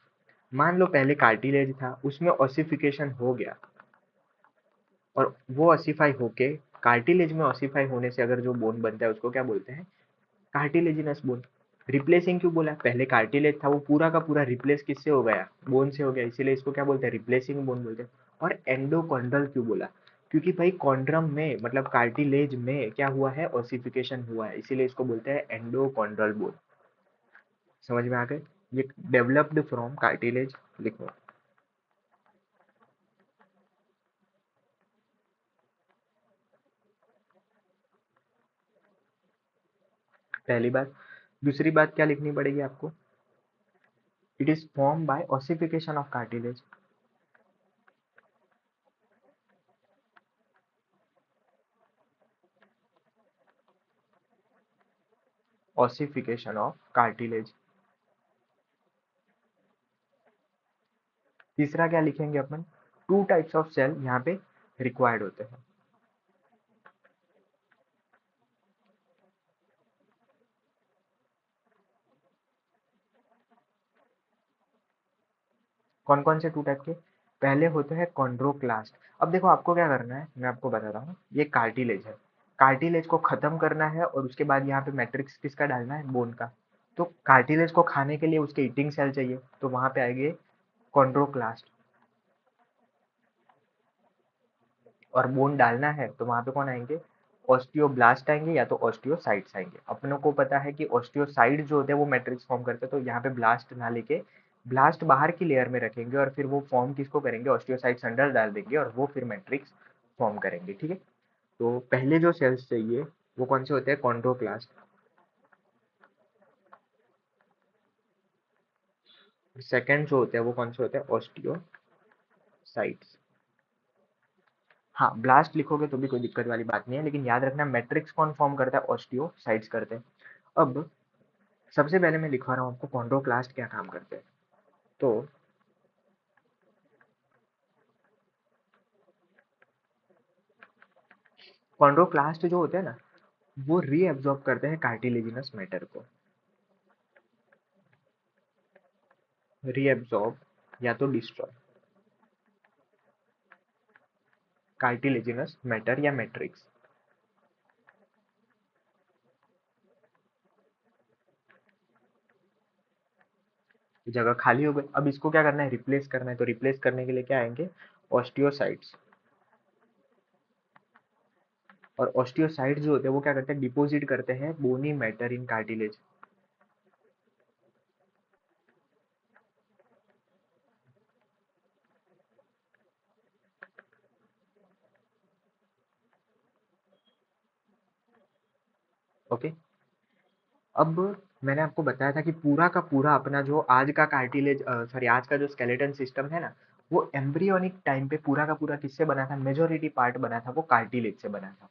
मान लो पहले कार्टिलेज था, उसमें ऑसिफिकेशन हो गया, और वो ऑसिफाई होके कार्टिलेज में ऑसिफाई होने से अगर जो बोन बनता है उसको क्या बोलते हैं? Cartilaginous bone. रिप्लेसिंग क्यों बोला? पहले कार्टिलेज था, वो पूरा का पूरा रिप्लेस किससे हो गया? बोन से हो गया, इसीलिए इसको क्या बोलते हैं? रिप्लेसिंग बोन बोलते हैं। और एंडोकॉन्ड्रल क्यों बोला? क्योंकि भाई कॉन्ड्रम में मतलब कार्टिलेज में क्या हुआ है? ऑसिफिकेशन हुआ है, इसीलिए इसको बोलते हैं एंडोकॉन्ड्रल बोन। समझ में आ गए? ये डेवलप्ड फ्रॉम कार्टिलेज। लिखो। पहली बात। दूसरी बात क्या लिखनी पड़ेगी आपको? It is form by ossification of cartilage. Ossification of cartilage. तीसरा क्या लिखेंगे अपन? टू टाइप्स ऑफ सेल यहाँ पे रिक्वायर्ड होते हैं। कौन कौन से टू टाइप के? पहले होते हैं कॉन्ड्रोक्लास्ट। अब देखो आपको क्या करना है, मैं आपको बता रहा हूँ। ये कार्टिलेज है, कार्टिलेज को खत्म करना है और उसके बाद यहाँ पे मैट्रिक्स किसका डालना है? बोन का। तो कार्टिलेज को खाने के लिए उसके ईटिंग सेल चाहिए, तो वहां पे आएंगे कॉन्ड्रोक्लास्ट। और बोन डालना है तो वहां पे कौन आएंगे? ऑस्टियोब्लास्ट आएंगे या तो ऑस्टियोसाइट्स आएंगे। अपनों को पता है कि ऑस्टियोसाइड जो होते हैं वो मैट्रिक्स फॉर्म करते हैं, तो यहाँ पे ब्लास्ट ना लेके ब्लास्ट बाहर की लेयर में रखेंगे और फिर वो फॉर्म किसको करेंगे? ऑस्टियोसाइट्स अंदर डाल देंगे और वो फिर मैट्रिक्स फॉर्म करेंगे। ठीक है। तो पहले जो सेल्स चाहिए वो कौन से होते हैं? कॉन्ड्रोक्लास्ट। सेकेंड जो होते हैं वो कौन से होते हैं? ऑस्टियोसाइट्स। हाँ, ब्लास्ट लिखोगे तो भी कोई दिक्कत वाली बात नहीं है, लेकिन याद रखना मैट्रिक्स कौन फॉर्म करता है, ऑस्टियोसाइट्स करते हैं। अब सबसे पहले मैं लिखवा रहा हूँ आपको कॉन्ड्रोप्लास्ट क्या काम करते हैं। तो कॉन्ड्रोप्लास्ट जो होते हैं ना, वो रीएब्जॉर्ब करते हैं कार्टिलेजिनस मैटर को। रीएब्जॉर्ब या तो डिस्ट्रॉय कार्टिलेजिनस मैटर या मैट्रिक्स। जगह खाली हो गई, अब इसको क्या करना है, रिप्लेस करना है। तो रिप्लेस करने के लिए क्या आएंगे, ऑस्टियोसाइट्स। और ऑस्टियोसाइट्स जो होते हैं वो क्या करते हैं, डिपोजिट करते हैं बोनी मैटर इन कार्टिलेज। ओके। अब मैंने आपको बताया था कि पूरा का पूरा अपना जो आज का कार्टिलेज सॉरी आज का जो स्केलेटन सिस्टम है ना, वो एम्ब्रियोनिक टाइम पे पूरा का पूरा किससे बना था, मेजोरिटी पार्ट बना था वो कार्टिलेज से बना था।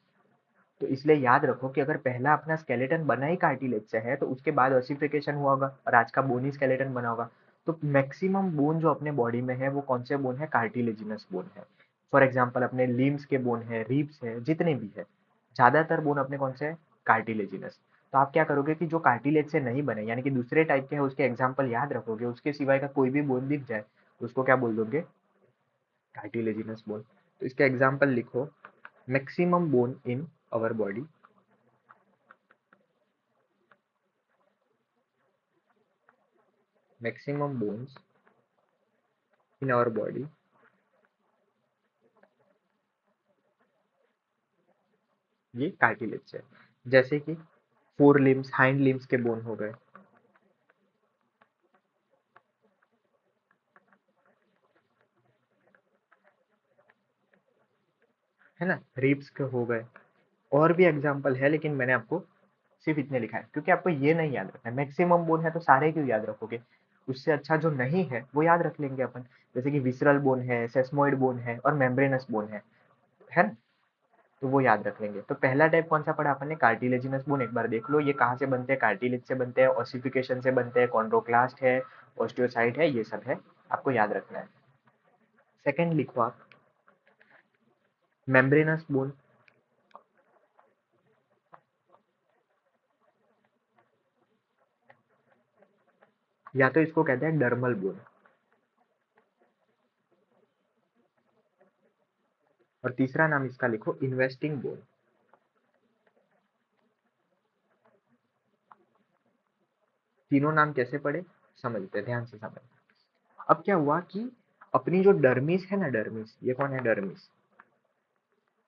तो इसलिए याद रखो कि अगर पहला अपना स्केलेटन बना ही कार्टिलेज से है, तो उसके बाद ऑसिफिकेशन हुआ होगा और आज का बोनी स्केलेटन बना होगा। तो मैक्सिमम बोन जो अपने बॉडी में है वो कौन से बोन है, कार्टिलेजिनस बोन है। फॉर एग्जाम्पल अपने लिम्स के बोन है, रिब्स है, जितने भी है, ज्यादातर बोन अपने कौन से है, कार्टिलेजिनस। तो आप क्या करोगे कि जो कार्टिलेज से नहीं बने यानी कि दूसरे टाइप के है उसके एग्जाम्पल याद रखोगे, उसके सिवाय का कोई भी बोन दिख जाए तो उसको क्या बोल दोगे, कार्टिलेजिनस बोन। तो इसके एग्जाम्पल लिखो, maximum bone in our body, maximum bones in our body, ये कार्टिलेज से। जैसे कि फोर लिम्स, हाइंड लिम्स के बोन हो गए, है ना, रिब्स के हो गए। और भी एग्जाम्पल है लेकिन मैंने आपको सिर्फ इतने लिखा है क्योंकि आपको ये नहीं याद रखना है। मैक्सिमम बोन है तो सारे क्यों याद रखोगे, उससे अच्छा जो नहीं है वो याद रख लेंगे अपन। जैसे कि विसरल बोन है, सेस्मोइड बोन है और मेम्ब्रेनस बोन है ना, तो वो याद रख लेंगे। तो पहला टाइप कौन सा पढ़ा अपन ने, कार्टिलेजिनस बोन। एक बार देख लो ये कहाँ से बनते हैं, कार्टिलेज से बनते हैं, ऑसिफिकेशन से बनते हैं, कॉन्ड्रोक्लास्ट है, ऑस्टियोसाइट है, ये सब है, आपको याद रखना है। सेकंड लिखो आप, मेम्ब्रेनस बोन। या तो इसको कहते हैं डर्मल बोन, और तीसरा नाम इसका लिखो इन्वेस्टिंग बोन। तीनों नाम कैसे पढ़े समझते हैं, ध्यान से समझ। अब क्या हुआ कि अपनी जो डर्मिस है ना, डर्मिस, ये कौन है, डर्मिस।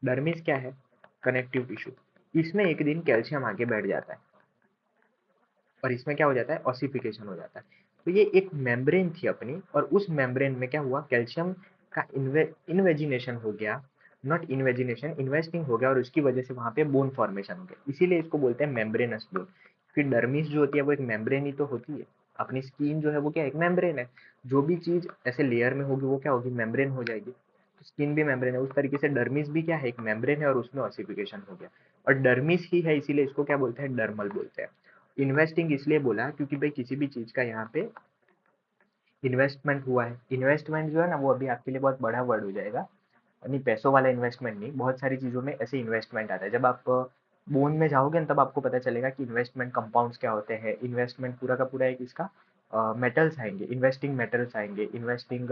डर्मिस क्या है, कनेक्टिव टिश्यू। इसमें एक दिन कैल्शियम आके बैठ जाता है और इसमें क्या हो जाता है, ऑसिफिकेशन हो जाता है। तो ये एक मेम्ब्रेन थी अपनी, और उस मेम्ब्रेन में क्या हुआ, कैल्शियम का इन्वेजिनेशन हो गया, नॉट इन्वेजिनेशन, इन्वेस्टिंग हो गया, और उसकी वजह से वहां पे बोन फॉर्मेशन हो गया। इसीलिए इसको बोलते हैं मेम्ब्रेनस बोन। फिर डर्मिस जो होती है वो एक मेम्ब्रेन ही तो होती है। अपनी स्किन जो है वो क्या, एक मेम्ब्रेन है। जो भी चीज ऐसे लेयर में होगी वो क्या होगी, मेम्ब्रेन हो जाएगी। तो स्किन भी मेम्ब्रेन है, उस तरीके से डर्मिस भी क्या है, एक मेम्ब्रेन है, और उसमें ऑसिफिकेशन हो गया। और डर्मिस ही है इसीलिए इसको क्या बोलते हैं, डर्मल बोलते हैं। इन्वेस्टिंग इसलिए बोला क्योंकि भाई किसी भी चीज का यहाँ पे इन्वेस्टमेंट हुआ है। इन्वेस्टमेंट जो है ना वो अभी आपके लिए बहुत बड़ा वर्ड हो जाएगा, नहीं पैसों वाला इन्वेस्टमेंट नहीं, बहुत सारी चीजों में ऐसे इन्वेस्टमेंट आता है। जब आप बोन में जाओगे ना तब आपको पता चलेगा कि इन्वेस्टमेंट कंपाउंड्स क्या होते हैं। इन्वेस्टमेंट पूरा का पूरा एक इसका मेटल्स आएंगे, इन्वेस्टिंग मेटल्स आएंगे, investing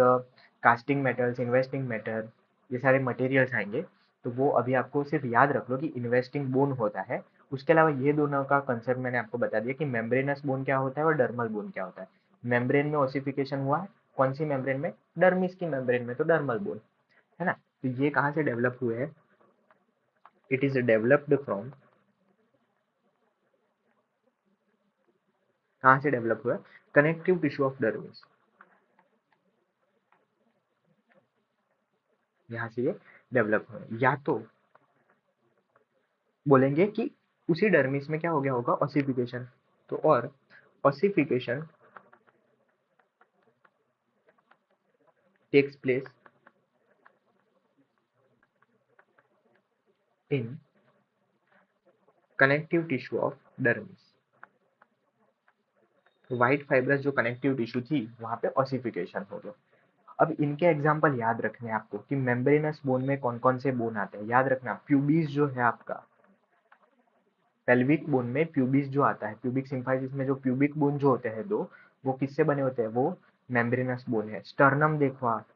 casting metals, investing metal, ये सारे मटेरियल्स आएंगे। तो वो अभी आपको सिर्फ याद रख लो कि इन्वेस्टिंग बोन होता है। उसके अलावा ये दोनों का कंसेप्ट मैंने आपको बता दिया कि मेम्ब्रेनस बोन क्या होता है और डर्मल बोन क्या होता है। मेम्ब्रेन में ओसिफिकेशन हुआ है, कौन सी मेम्ब्रेन में, डर्मिस की मेम्ब्रेन में, तो डर्मल बोन, है ना। तो ये कहाँ से डेवलप हुए हैं, इट इज डेवलप्ड फ्रॉम, कहाँ से डेवलप हुआ है, कनेक्टिव टिश्यू ऑफ डर्मिस, यहाँ से ये डेवलप हुए। या तो बोलेंगे कि उसी डर्मिस में क्या हो गया होगा, ऑसिफिकेशन। तो और ossification takes place in connective tissue of dermis. White fibrous जो कनेक्टिव टिश्यू थी वहां पे ऑसिफिकेशन हो गया। अब इनके एग्जाम्पल याद रखने हैं आपको कि मेम्ब्रेनस बोन में कौन कौन से बोन आते हैं। याद रखना, प्यूबिस जो है आपका, पेल्विक बोन में प्यूबिस जो आता है, प्यूबिक सिम्फाइसिस में जो प्यूबिक बोन जो होते हैं दो, वो किससे बने होते हैं? वो मेम्ब्रेनस बोन है। स्टर्नम देखो आप,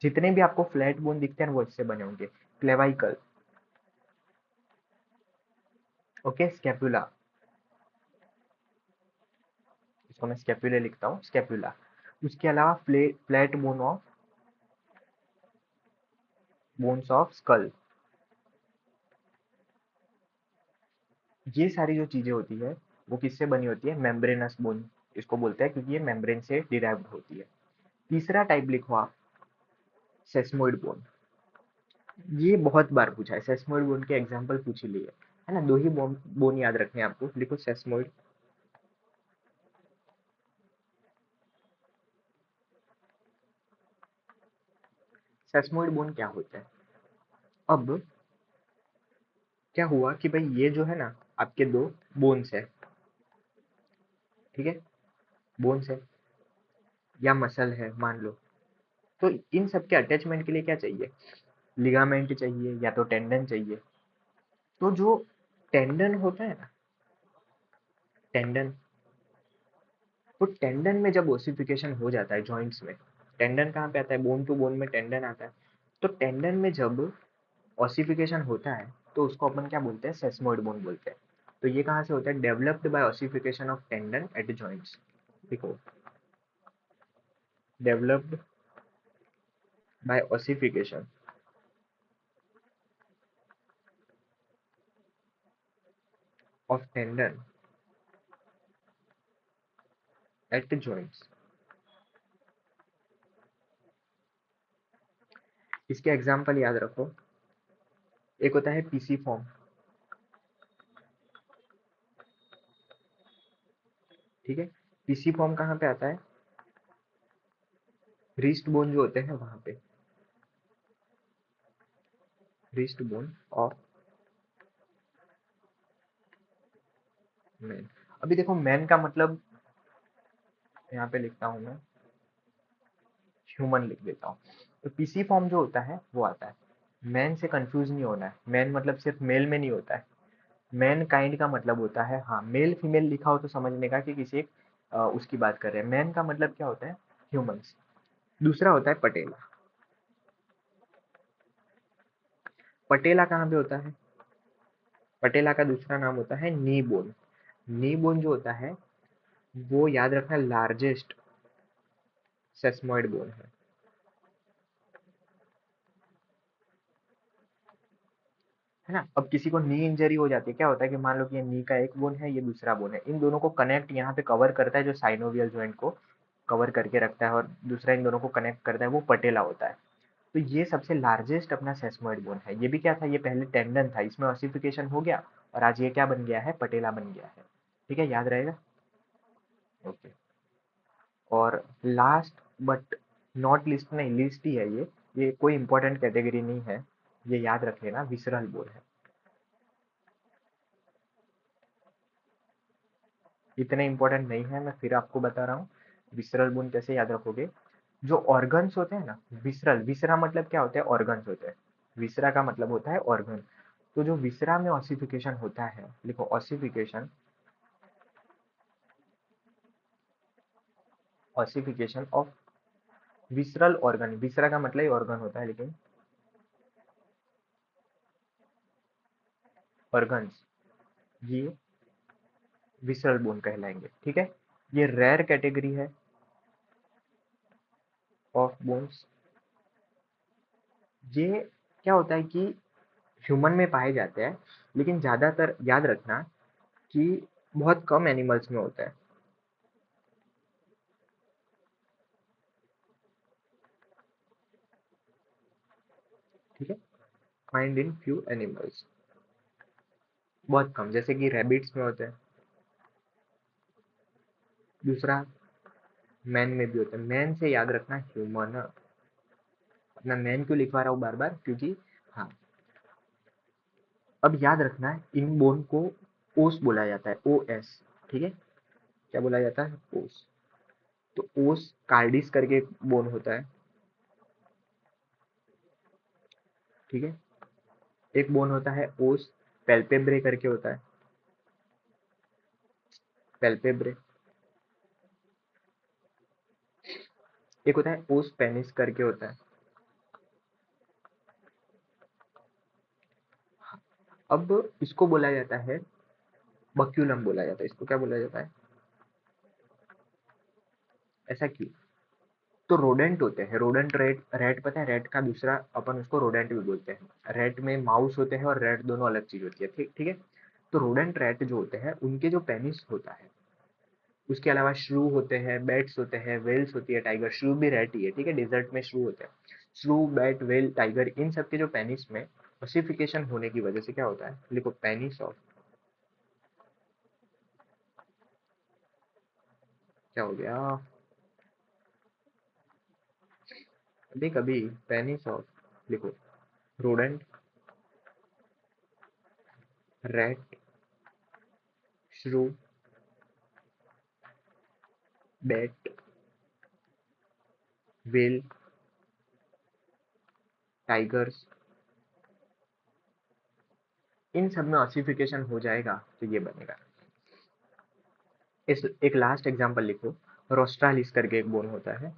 जितने भी आपको फ्लैट बोन दिखते हैं वो इससे बने होंगे। क्लेवाइकल, ओके, स्कैपुला, इसको मैं स्कैपुले लिखता हूँ, स्कैपुला। उसके अलावा फ्लैट बोन्स ऑफ स्कल, ये सारी जो चीजें होती है वो किससे बनी होती है? मेम्ब्रेनस बोन इसको बोलते हैं, क्योंकि ये मेम्ब्रेन से डिराइव्ड होती है। तीसरा टाइप लिखो आप, सेस्मोइड बोन। ये बहुत बार पूछा है, सेस्मोइड बोन के एग्जाम्पल पूछ ही लिए है ना। दो ही बोन याद रखने हैं आपको, लिखो सेस्मोइड। सेस्मोइड बोन क्या होता है? अब क्या हुआ कि भाई ये जो है ना आपके दो बोन्स है, ठीक है, बोन्स है या मसल है मान लो, तो इन सब के अटैचमेंट के लिए क्या चाहिए? लिगामेंट चाहिए या तो टेंडन चाहिए। तो जो टेंडन होता है ना, टेंडन, तो टेंडन में जब ओसिफिकेशन हो जाता है जॉइंट्स में, टेंडन कहाँ पे आता है? बोन टू बोन में टेंडन आता है। तो टेंडन में जब ऑसिफिकेशन होता है तो उसको अपन क्या बोलते हैं? सेस्मोइड बोन बोलते हैं। तो ये कहाँ से होता है? Developed by ossification of tendon at joints. देखो, developed by ossification of tendon at joints. इसके एग्जाम्पल याद रखो। एक होता है पीसी फॉर्म, ठीक है। पीसी फॉर्म कहाँ पे आता है? रिस्ट बोन जो होते हैं वहां पे, रिस्ट बोन ऑफ मैन। अभी देखो, मैन का मतलब यहाँ पे लिखता हूँ मैं, ह्यूमन लिख देता हूँ। तो पीसी फॉर्म जो होता है वो आता है। मैन से कंफ्यूज नहीं होना है, मैन मतलब सिर्फ मेल में नहीं होता है। मैन काइंड का मतलब होता है, हाँ, मेल फीमेल लिखा हो तो समझने का कि किसी एक उसकी बात कर रहे हैं। मैन का मतलब क्या होता है? ह्यूमंस। दूसरा होता है पटेला। पटेला कहाँ पे होता है? पटेला का दूसरा नाम होता है नी बोन। नी बोन जो होता है वो याद रखना लार्जेस्ट सेस्मोइड बोन है। है ना। अब किसी को नी इंजरी हो जाती है, क्या होता है कि मान लो कि ये नी का एक बोन है, ये दूसरा बोन है, इन दोनों को कनेक्ट यहाँ पे कवर करता है, जो साइनोवियल जॉइंट को कवर करके रखता है, और दूसरा इन दोनों को कनेक्ट करता है, वो पटेला होता है। तो ये सबसे लार्जेस्ट अपना सेस्मोइड बोन है। ये भी क्या था? ये पहले टेंडन था, इसमें ऑसिफिकेशन हो गया और आज ये क्या बन गया है? पटेला बन गया है। ठीक है, याद रहेगा। ओके। और लास्ट बट नॉट लिस्ट, नहीं लिस्ट ही है ये कोई इंपॉर्टेंट कैटेगरी नहीं है, ये याद रख लेना, विसरल बोन है। इतने इंपॉर्टेंट नहीं है, मैं फिर आपको बता रहा हूँ। विसरल बोन कैसे याद रखोगे? जो ऑर्गन्स होते हैं ना, विसरल, विसरा मतलब क्या होता है? ऑर्गन्स होते हैं। विसरा का मतलब होता है ऑर्गन। तो जो विसरा में ऑसिफिकेशन होता है, लिखो ossification, ossification of visceral organ. Viscera का मतलब ही ऑर्गन होता है, लेकिन ऑर्गन्स ये विसरल बोन कहलाएंगे। ठीक है, ये रेयर कैटेगरी है ऑफ बोन्स। ये क्या होता है कि ह्यूमन में पाए जाते हैं, लेकिन ज्यादातर याद रखना कि बहुत कम एनिमल्स में होता है। ठीक है, फाइंड इन फ्यू एनिमल्स, बहुत कम, जैसे कि रैबिट्स में होते हैं। दूसरा, मैन में भी होता है। मैन से याद रखना ह्यूमन। अपना मैन क्यों लिखवा रहा हूँ बार बार? क्योंकि हाँ, अब याद रखना है, इन बोन को ओस बोला जाता है, ओ एस। ठीक है, क्या बोला जाता है? ओस। तो ओस कार्डिस करके एक बोन होता है। ठीक है, एक बोन होता है ओस पेल्पेब्रे करके होता है, पेल्पेब्रे। एक होता है ओस पेनिस करके होता है। अब इसको बोला जाता है बक्यूलम बोला जाता है, इसको क्या बोला जाता है? ऐसा क्यों? तो रोडेंट होते हैं, रोडेंट, रेट, रेट पता है, रेट का दूसरा अपन उसको रोडेंट भी बोलते हैं। रेट में माउस होते हैं और रेट दोनों अलग चीज होती है। ठीक ठीक है। तो रोडेंट रेट जो होते हैं उनके जो पेनिस होता है, उसके अलावा श्रू होते हैं, बैट्स होते हैं, वेल्स होती है, टाइगर, श्रू भी रेट ही है। ठीक है, डिजर्ट में श्रू होते हैं। श्रू, बैट, वेल, टाइगर, इन सब के जो पेनिस में ओसिफिकेशन होने की वजह से क्या होता है, लिखो पेनिस ऑफ, क्या हो गया, कभी कभी पेनिस ऑफ, लिखो रोडेंट, रैट, श्रू, बैट, वेल, टाइगर्स, इन सब में ऑसिफिकेशन हो जाएगा तो ये बनेगा। इस एक लास्ट एग्जांपल लिखो, रोस्ट्रालिस करके एक बोन होता है।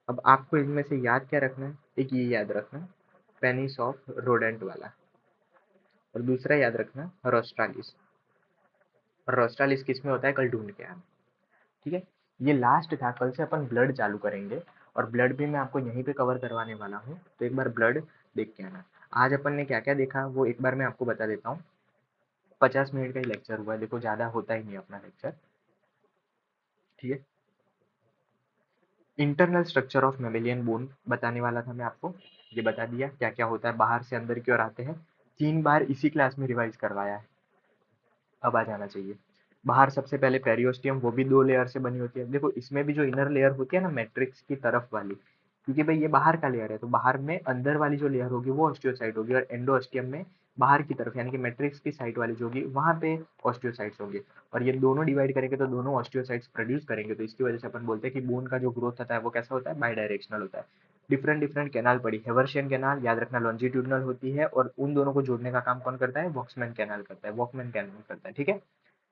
अब आपको इनमें से याद क्या रखना है? एक ये याद रखना, पेनिस ऑफ रोडेंट वाला, और दूसरा याद रखना रोस्ट्रालिस। और रोस्ट्रालिस किस में होता है, कल ढूंढ के आना। ठीक है, ये लास्ट था। कल से अपन ब्लड चालू करेंगे, और ब्लड भी मैं आपको यहीं पे कवर करवाने वाला हूँ, तो एक बार ब्लड देख के आना। आज अपन ने क्या क्या देखा वो एक बार मैं आपको बता देता हूँ। 50 मिनट का ही लेक्चर हुआ है, देखो ज़्यादा होता ही नहीं अपना लेक्चर। ठीक है, internal structure of mammalian bone बताने वाला था मैं आपको, ये बता दिया क्या क्या होता है, बाहर से अंदर की ओर आते हैं। 3 बार इसी क्लास में रिवाइज करवाया है, अब आ जाना चाहिए। बाहर सबसे पहले पेरियोस्टियम, वो भी 2 लेयर से बनी होती है। देखो इसमें भी जो इनर लेयर होती है ना, मैट्रिक्स की तरफ वाली, क्योंकि भाई ये बाहर का लेयर है, तो बाहर में अंदर वाली जो लेयर होगी वो ऑस्टियोसाइट होगी, और एंडोस्टियम में बाहर की तरफ यानी कि मैट्रिक्स की साइड वाली जो होगी वहां पे ऑस्टियोसाइट्स होंगे। और ये दोनों डिवाइड करेंगे तो दोनों ऑस्टियोसाइट्स प्रोड्यूस करेंगे, तो इसकी वजह से अपन बोलते हैं कि बोन का जो ग्रोथ होता है वो कैसा होता है, बाई डायरेक्शनल होता है। डिफरेंट डिफरेंट कैनाल पड़ी, हेवर्शियन कैनाल याद रखना लॉन्जिट्यूडनल होती है, और उन दोनों को जोड़ने का काम कौन करता है, वॉक्समैन कैनाल करता है, वॉकमैन कैनाल करता है। ठीक है,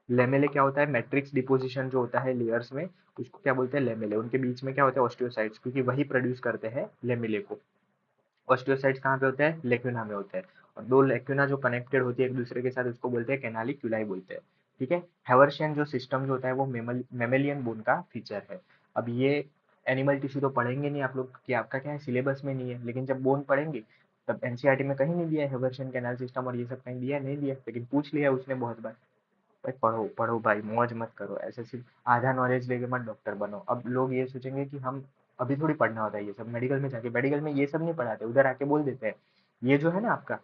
लेमेले क्या होता है, मैट्रिक्स डिपोजिशन जो होता है लेयर्स में, उसको क्या बोलते हैं, लेमेले। उनके बीच में क्या होता है, ऑस्टियोसाइट्स, क्योंकि वही प्रोड्यूस करते हैं लेमेले को। ऑस्टियोसाइट्स कहाँ पे होते हैं, लेक्यूना में होते हैं, और दो लेक्यूना जो कनेक्टेड होती है एक दूसरे के साथ उसको बोलते हैं कैनालिक्यूलाई बोलते हैं। ठीक है, हेवर्शियन जो सिस्टम जो होता है वो मेमेलियन बोन का फीचर है। अब ये एनिमल टिश्यू तो पढ़ेंगे नहीं आप लोग, कि आपका क्या है, सिलेबस में नहीं है, लेकिन जब बोन पढ़ेंगे तब एनसीईआरटी में कहीं नहीं दिया है हेवर्शियन कैनाल सिस्टम और ये सब, कहीं दिया नहीं दिया, लेकिन पूछ लिया उसने बहुत बार। भाई पढ़ो पढ़ो भाई, मौज मत करो, ऐसे सिर्फ आधा नॉलेज लेके मत डॉक्टर बनो। अब लोग ये सोचेंगे कि हम अभी थोड़ी पढ़ना होता है ये सब, मेडिकल में जाके, मेडिकल में ये सब नहीं पढ़ाते, उधर आके बोल देते हैं ये जो है ना आपका,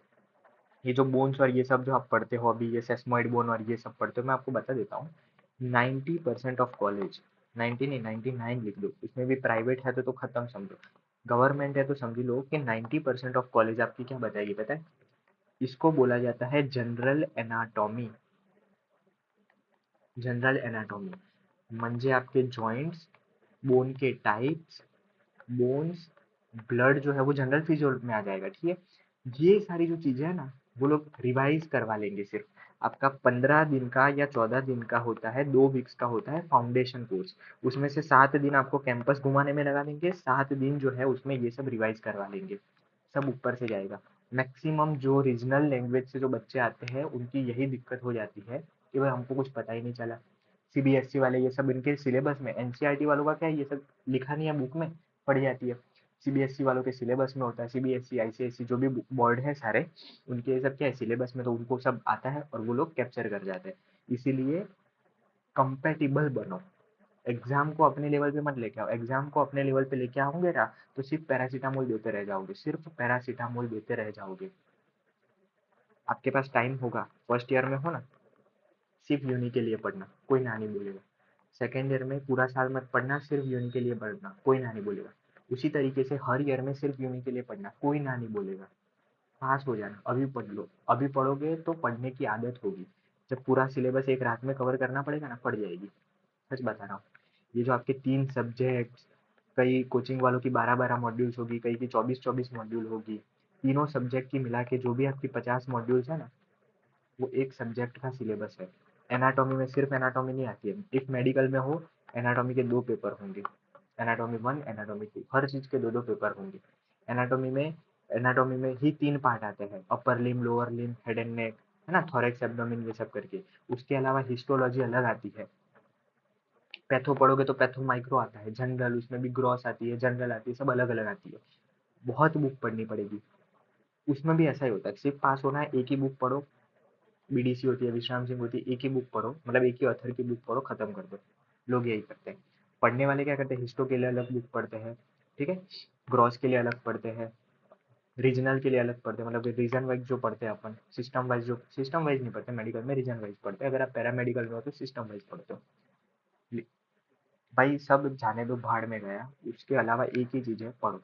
ये जो बोन्स और ये सब जो आप पढ़ते हो अभी, ये सेस्मोइड बोन और ये सब पढ़ते हो, मैं आपको बता देता हूँ 90% ऑफ कॉलेज, 90 नहीं 99 लिख दो, इसमें भी प्राइवेट है तो खत्म समझो, गवर्नमेंट है तो समझ लो कि 90% ऑफ कॉलेज आपकी क्या बताएगी पता है, इसको बोला जाता है जनरल एनाटॉमी। जनरल एनाटॉमी म्हणजे आपके जॉइंट्स, बोन के टाइप्स, बोन्स, ब्लड जो है वो जनरल फिजियो में आ जाएगा। ठीक है, ये सारी जो चीजें है ना वो लोग रिवाइज करवा लेंगे सिर्फ। आपका 15 दिन का या 14 दिन का होता है, 2 वीक्स का होता है फाउंडेशन कोर्स, उसमें से 7 दिन आपको कैंपस घुमाने में लगा देंगे, 7 दिन जो है उसमें ये सब रिवाइज करवा लेंगे, सब ऊपर से जाएगा। मैक्सिमम जो रीजनल लैंग्वेज से जो बच्चे आते हैं उनकी यही दिक्कत हो जाती है कि भाई हमको कुछ पता ही नहीं चला। सीबीएसई वाले ये सब इनके सिलेबस में, एनसीईआरटी वालों का क्या है, ये सब लिखा नहीं है बुक में, पढ़ी जाती है। सीबीएसई वालों के सिलेबस में होता है, सीबीएसई आईसीएसई जो भी बोर्ड है सारे, उनके ये सब क्या है सिलेबस में, तो उनको सब आता है और वो लोग कैप्चर कर जाते हैं। इसीलिए कंपेटिबल बनो, एग्जाम को अपने लेवल पे मत लेके आओ, एग्जाम को अपने लेवल पे लेके आओगे ना तो सिर्फ पैरासीटामोल देते रह जाओगे, सिर्फ पैरासीटामोल देते रह जाओगे। आपके पास टाइम होगा, फर्स्ट ईयर में हो ना, सिर्फ यूनि के लिए पढ़ना, कोई ना नहीं बोलेगा। सेकेंड ईयर में पूरा साल मत पढ़ना, सिर्फ यूनि के लिए पढ़ना, कोई ना नहीं बोलेगा। उसी तरीके से हर ईयर में सिर्फ यूनि के लिए पढ़ना, कोई ना नहीं बोलेगा, पास हो जाना, अभी पढ़ लो, अभी पढ़ोगे तो पढ़ने की आदत होगी, जब पूरा सिलेबस एक रात में कवर करना पड़ेगा ना, पड़ जाएगी, सच बता रहा हूँ। ये जो आपके 3 सब्जेक्ट्स, कई कोचिंग वालों की 12-12 मॉड्यूल्स होगी, कई की 24-24 मॉड्यूल होगी, तीनों सब्जेक्ट की मिला के जो भी आपकी 50 मॉड्यूल्स है ना, वो एक सब्जेक्ट का सिलेबस है। एनाटॉमी में सिर्फ एनाटॉमी नहीं आती है, इफ मेडिकल में हो, एनाटॉमी के 2 पेपर होंगे, एनाटॉमी 1, एनाटॉमी 2, हर चीज़ के 2-2 पेपर होंगे। एनाटॉमी में एनाटॉमी में ही 3 पार्ट आते हैं, upper limb, lower limb, head and neck, है ना, थोरैक्स, एब्डोमेन, ये सब करके। उसके अलावा हिस्टोलॉजी अलग आती है। पैथो पढ़ोगे तो पैथो माइक्रो आता है, जनरल, उसमें भी ग्रॉस आती है, जनरल आती है, सब अलग-अलग आती है। बहुत बुक पढ़नी पड़ेगी। उसमें भी ऐसा ही होता है, सिर्फ पास होना है, एक ही बुक पढ़ो, बीडीसी होती है, विश्राम सिंह होती है, एक ही बुक पढ़ो, मतलब एक ही ऑथर की बुक पढ़ो, खत्म कर दो। लोग यही करते हैं। पढ़ने वाले क्या करते हैं, हिस्टो के लिए अलग बुक पढ़ते हैं, ठीक है, ग्रॉस के लिए अलग पढ़ते हैं, रीजनल के लिए अलग पढ़ते हैं, मतलब रीजन वाइज जो पढ़ते हैं अपन, सिस्टम वाइज, जो सिस्टम वाइज नहीं पढ़ते मेडिकल में, रीजन वाइज पढ़ते हैं। अगर आप पैरामेडिकल में हो तो सिस्टम वाइज पढ़ते हो। भाई सब जाने दो, भाड़ में गया, उसके अलावा एक ही चीज़ है, पढ़ो,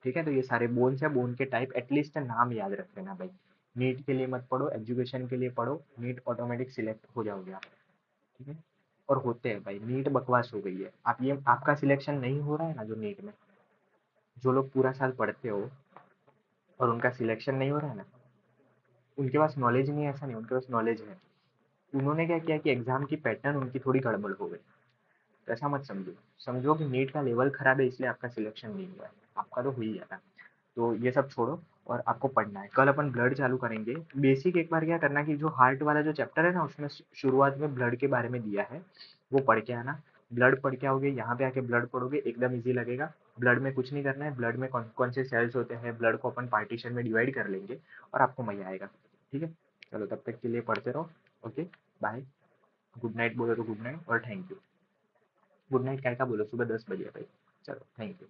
ठीक है। तो ये सारे बोन्स है, बोन के टाइप एटलीस्ट नाम याद रख लेना भाई। नीट के लिए मत पढ़ो, एजुकेशन के लिए पढ़ो, नीट ऑटोमेटिक सिलेक्ट हो जाओगे आप, ठीक है। और होते हैं भाई, नीट बकवास हो गई है। आप ये आपका सिलेक्शन नहीं हो रहा है ना जो नीट में, जो लोग पूरा साल पढ़ते हो और उनका सिलेक्शन नहीं हो रहा है ना, उनके पास नॉलेज नहीं है ऐसा नहीं, उनके पास नॉलेज है। उन्होंने क्या किया कि एग्जाम की पैटर्न उनकी थोड़ी गड़बड़ हो गई। तो ऐसा मत समझो, समझो कि नीट का लेवल खराब है इसलिए आपका सिलेक्शन नहीं हुआ है, आपका तो हो ही जाता। तो ये सब छोड़ो और आपको पढ़ना है। कल अपन ब्लड चालू करेंगे। बेसिक एक बार क्या करना कि जो हार्ट वाला जो चैप्टर है ना, उसमें शुरुआत में ब्लड के बारे में दिया है, वो पढ़ के आना। ब्लड पढ़ के आओगे, यहाँ पे आके ब्लड पढ़ोगे, एकदम ईजी लगेगा। ब्लड में कुछ नहीं करना है, ब्लड में कौन कौन से सेल्स होते हैं, ब्लड को अपन पार्टीशन में डिवाइड कर लेंगे और आपको मजा आएगा, ठीक है। चलो तब तक के लिए पढ़ते रहो। Okay, bye. गुड नाइट बोलो तो गुड नाइट और थैंक यू। गुड नाइट क्या बोलो, सुबह 10 बजे भाई। चलो थैंक यू।